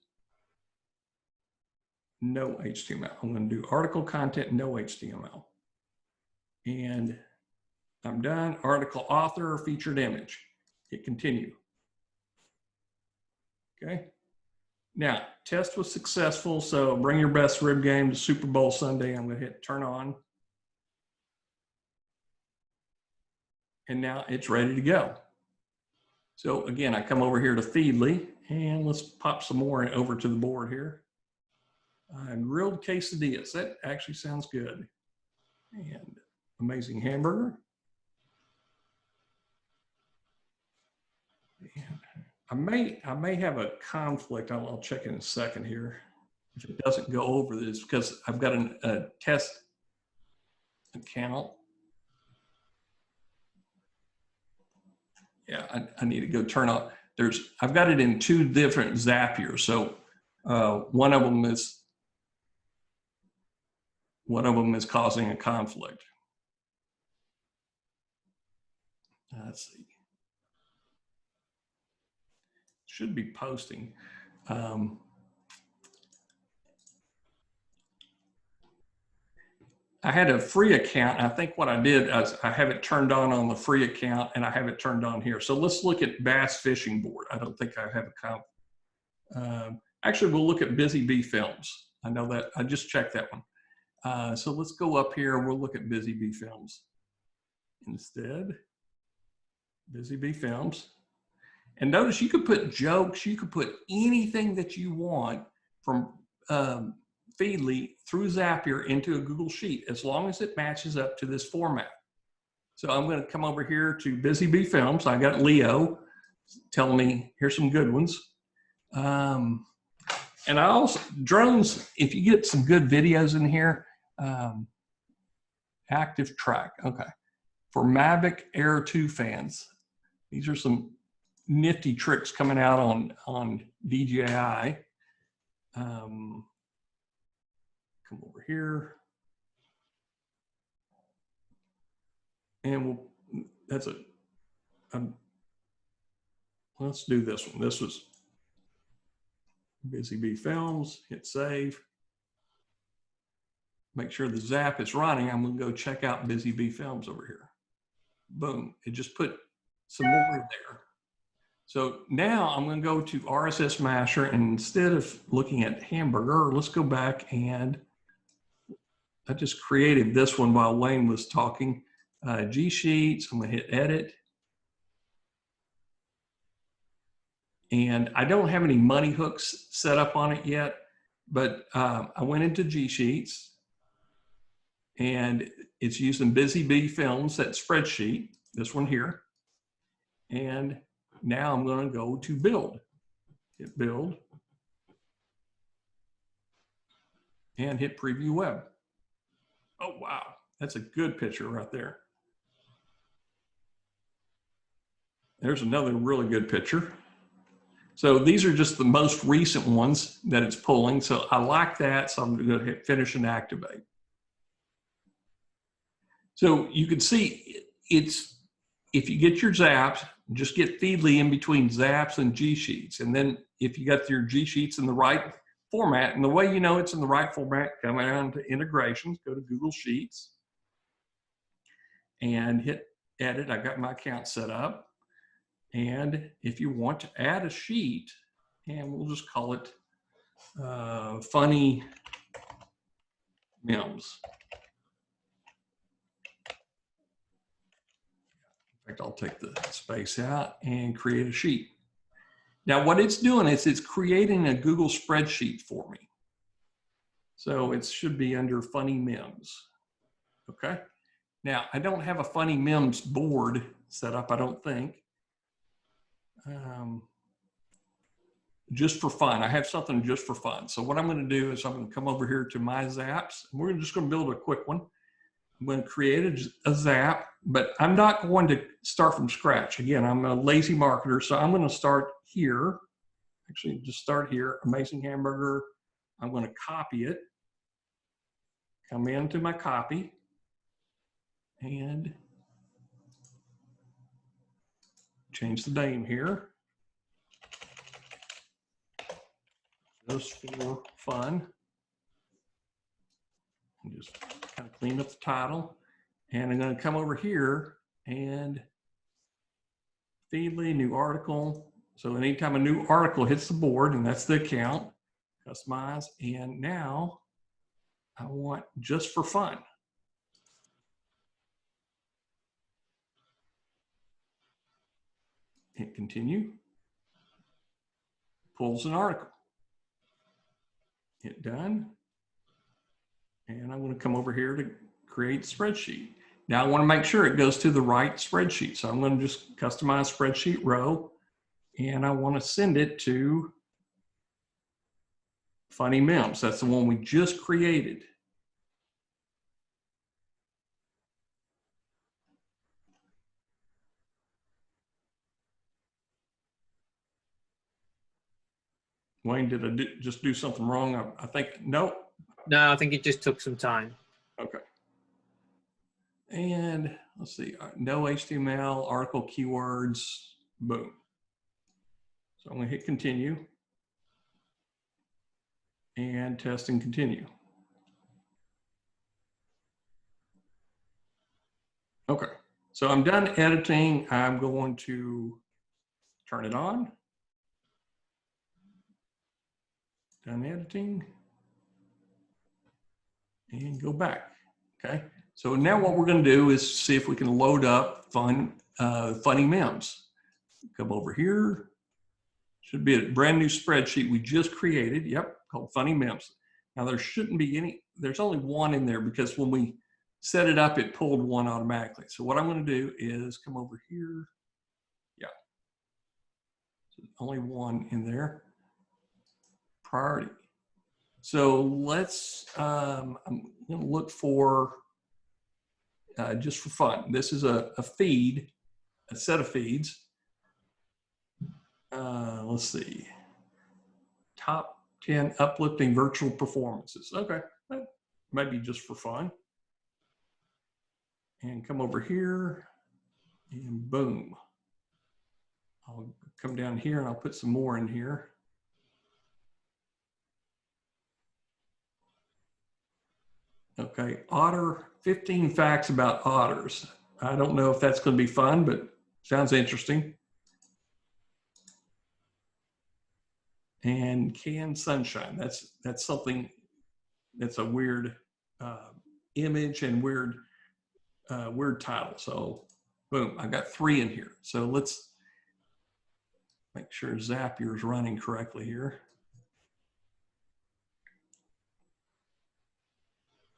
no HTML. I'm going to do article content, no HTML. And I'm done. Article author, featured image. Hit continue. Okay. Now, test was successful. So bring your best rib game to Super Bowl Sunday. I'm going to hit turn on. And now it's ready to go. So again, I come over here to Feedly, and let's pop some more over to the board here. Grilled quesadillas, that actually sounds good. And amazing hamburger. And I may have a conflict. I'll check in a second here. If it doesn't go over this, because I've got a test account. Yeah, I need to go turn off. I've got it in 2 different Zapiers. So one of them is causing a conflict. Let's see. Should be posting. I had a free account. I think what I did is I have it turned on the free account, and I have it turned on here. So let's look at Bass Fishing Board. I don't think I have a comp. Actually, we'll look at Busy Bee Films. I know that. I just checked that one. So let's go up here. We'll look at Busy Bee Films instead. Busy Bee Films. And notice you could put jokes. You could put anything that you want from Feedly through Zapier into a Google Sheet, as long as it matches up to this format. So I'm going to come over here to Busy Bee Films. I got Leo telling me, here's some good ones. And I also, drones, if you get some good videos in here, Active Track, okay. For Mavic Air 2 fans, these are some nifty tricks coming out on DJI. Come over here, and let's do this one. This was Busy Bee Films. Hit save. Make sure the Zap is running. I'm going to go check out Busy Bee Films over here. Boom! It just put some more there. So now I'm going to go to RSSmasher, and instead of looking at hamburger, let's go back, and I just created this one while Wayne was talking. G Sheets, I'm going to hit edit. And I don't have any money hooks set up on it yet, but I went into G Sheets, and it's using Busy Bee Films, that spreadsheet, this one here. And now I'm going to go to build. Hit build. And hit preview web. Oh, wow. That's a good picture right there. There's another really good picture. So these are just the most recent ones that it's pulling. So I like that. So I'm going to hit finish and activate. So you can see it's, if you get your Zaps, just get Feedly in between Zaps and G Sheets. And then if you got your G Sheets in the right format, and the way you know it's in the right format, come down to integrations, go to Google Sheets, and hit edit. I got my account set up. And if you want to add a sheet, and we'll just call it funny memes. In fact, I'll take the space out and create a sheet. Now what it's doing is it's creating a Google spreadsheet for me. So it should be under funny memes. Okay. Now I don't have a funny memes board set up, I don't think. Just for fun. I have something just for fun. So what I'm going to do is I'm going to come over here to my Zaps. And we're just going to build a quick one. I'm going to create a Zap, but I'm not going to start from scratch. Again, I'm a lazy marketer, so I'm going to start here. Actually, just start here. Amazing hamburger. I'm going to copy it. Come into my copy and change the name here. Just for fun. And just kind of clean up the title. And I'm going to come over here and Feedly, new article. So anytime a new article hits the board, and that's the account, customize. And now I want just for fun. Hit continue. Pulls an article. Hit done. And I'm going to come over here to create spreadsheet. Now I want to make sure it goes to the right spreadsheet. So I'm going to just customize spreadsheet row, and I want to send it to Funny Memes. That's the one we just created. Wayne, did I just do something wrong? I think, nope. No, I think it just took some time. Okay. And let's see, no HTML, article keywords, boom. So I'm going to hit continue and test and continue. Okay, so I'm done editing. I'm going to turn it on. Done editing. And go back, okay? So now what we're gonna do is see if we can load up Funny Memes. Come over here. Should be a brand new spreadsheet we just created, yep, called Funny Memes. Now there shouldn't be any, there's only one in there because when we set it up, it pulled one automatically. So what I'm gonna do is come over here. Yeah, so only one in there. Priority. So let's, I'm gonna look for, just for fun. This is a feed, a set of feeds. Let's see, top 10 uplifting virtual performances. Okay, maybe just for fun. And come over here and boom. I'll come down here and I'll put some more in here. Okay, otter, 15 facts about otters. I don't know if that's going to be fun, but sounds interesting. And canned sunshine. That's something that's a weird image and weird title. So boom, I got 3 in here. So let's make sure Zapier is running correctly here.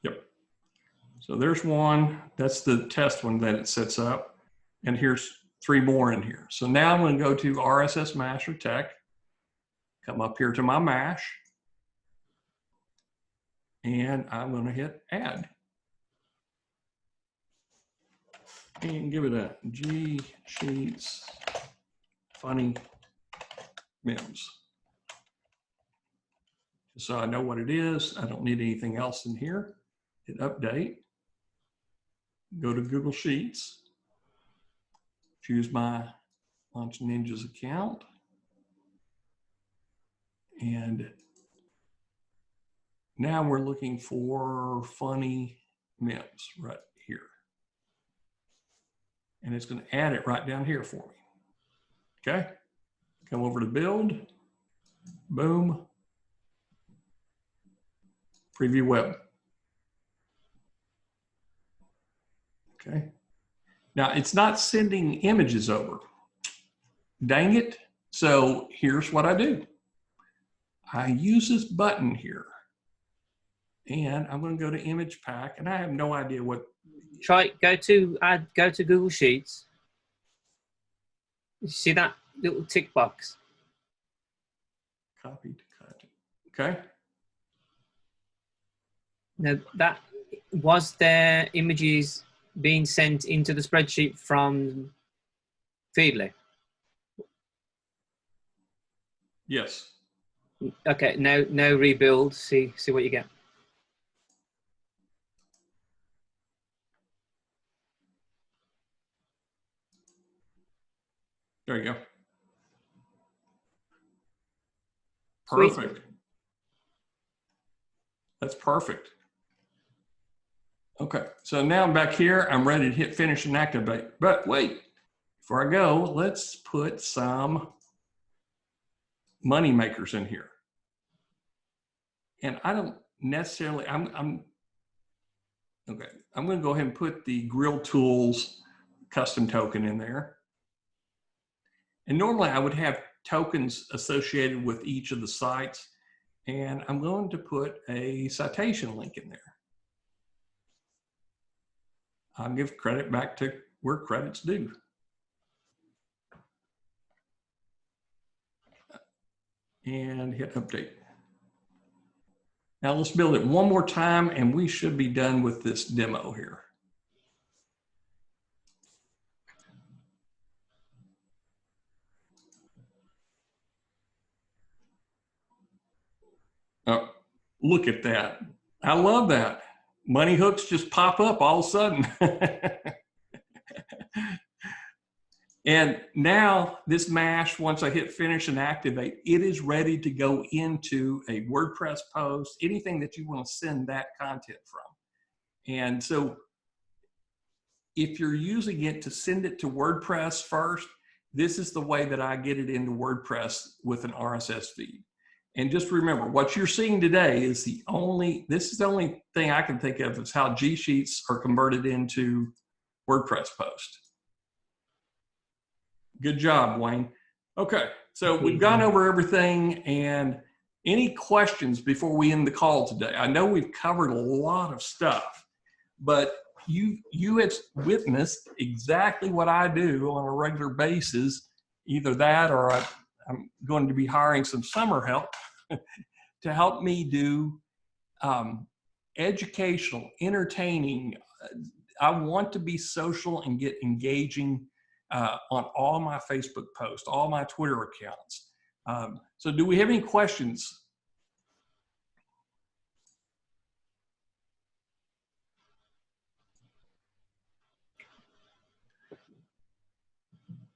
Yep. So there's one. That's the test one that it sets up. And here's 3 more in here. So now I'm going to go to RSSmasher Tech. Come up here to my mash. And I'm going to hit add. And give it a G Sheets Funny Memes. So I know what it is. I don't need anything else in here. Hit update. Go to Google Sheets. Choose my Launch Ninjas account. And now we're looking for Funny Memes right here. And it's going to add it right down here for me. Okay. Come over to build. Boom. Preview web. Okay. Now it's not sending images over. Dang it. So here's what I do. I use this button here. And I'm going to go to image pack, and I have no idea what. Go to Google Sheets. You see that little tick box? Copy to content. Okay. Now that was there images being sent into the spreadsheet from Feedly? Yes. Okay, now rebuild, see what you get. There you go. Sweet. Perfect. That's perfect. Okay, so now I'm back here. I'm ready to hit finish and activate. But wait, before I go, let's put some money makers in here. And I don't necessarily, okay, I'm going to go ahead and put the Grill Tools custom token in there. And normally I would have tokens associated with each of the sites. And I'm going to put a citation link in there. I'll give credit back to where credit's due. And hit update. Now let's build it one more time and we should be done with this demo here. Oh, look at that. I love that. Money hooks just pop up all of a sudden. And now this mash, once I hit finish and activate, it is ready to go into a WordPress post, anything that you want to send that content from. And so if you're using it to send it to WordPress first, this is the way that I get it into WordPress with an RSS feed. And just remember, what you're seeing today is this is the only thing I can think of is how G Sheets are converted into WordPress post. Good job, Wayne. Okay, so we've gone over everything, and any questions before we end the call today? I know we've covered a lot of stuff, but you have witnessed exactly what I do on a regular basis, either that or I'm going to be hiring some summer help to help me do educational, entertaining. I want to be social and get engaging on all my Facebook posts, all my Twitter accounts. So do we have any questions?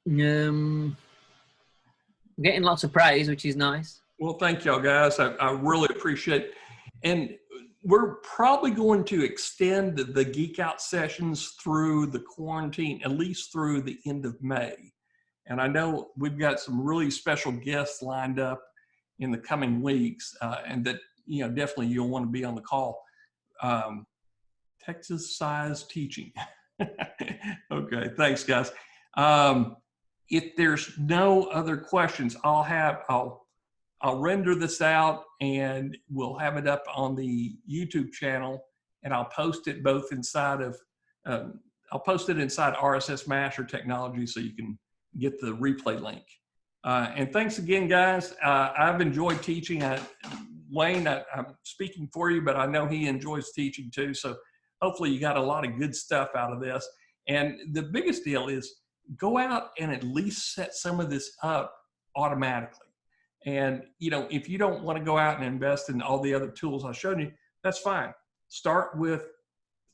I'm getting lots of praise, which is nice. Well, thank y'all guys. I really appreciate it. And we're probably going to extend the Geek Out sessions through the quarantine, at least through the end of May. And I know we've got some really special guests lined up in the coming weeks, and that, you know, definitely you'll want to be on the call. Texas size teaching. Okay, thanks guys. If there's no other questions, I'll render this out and we'll have it up on the YouTube channel, and I'll post it both inside of, I'll post it inside RSSmasher technology so you can get the replay link. And thanks again, guys. I've enjoyed teaching. Wayne, I'm speaking for you, but I know he enjoys teaching too. So hopefully you got a lot of good stuff out of this. And the biggest deal is go out and at least set some of this up automatically. And, you know, if you don't want to go out and invest in all the other tools I showed you, that's fine. Start with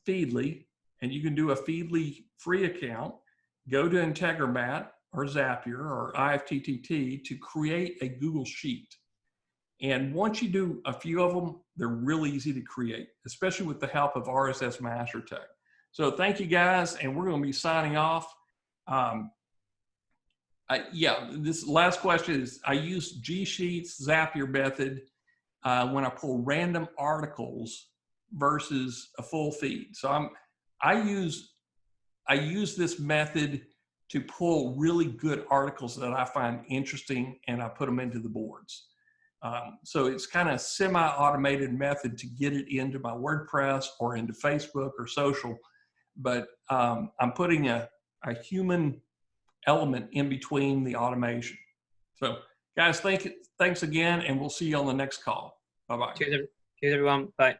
Feedly, and you can do a Feedly free account. Go to Integromat or Zapier or IFTTT to create a Google Sheet. And once you do a few of them, they're really easy to create, especially with the help of RSSmasher Tech. So thank you guys, and we're going to be signing off. Yeah, this last question is, I use G Sheets Zapier method when I pull random articles versus a full feed. So I use this method to pull really good articles that I find interesting, and I put them into the boards. So it's kind of semi-automated method to get it into my WordPress or into Facebook or social, but I'm putting a human element in between the automation. So guys, thanks again, and we'll see you on the next call. Bye-bye. Cheers everyone. Bye.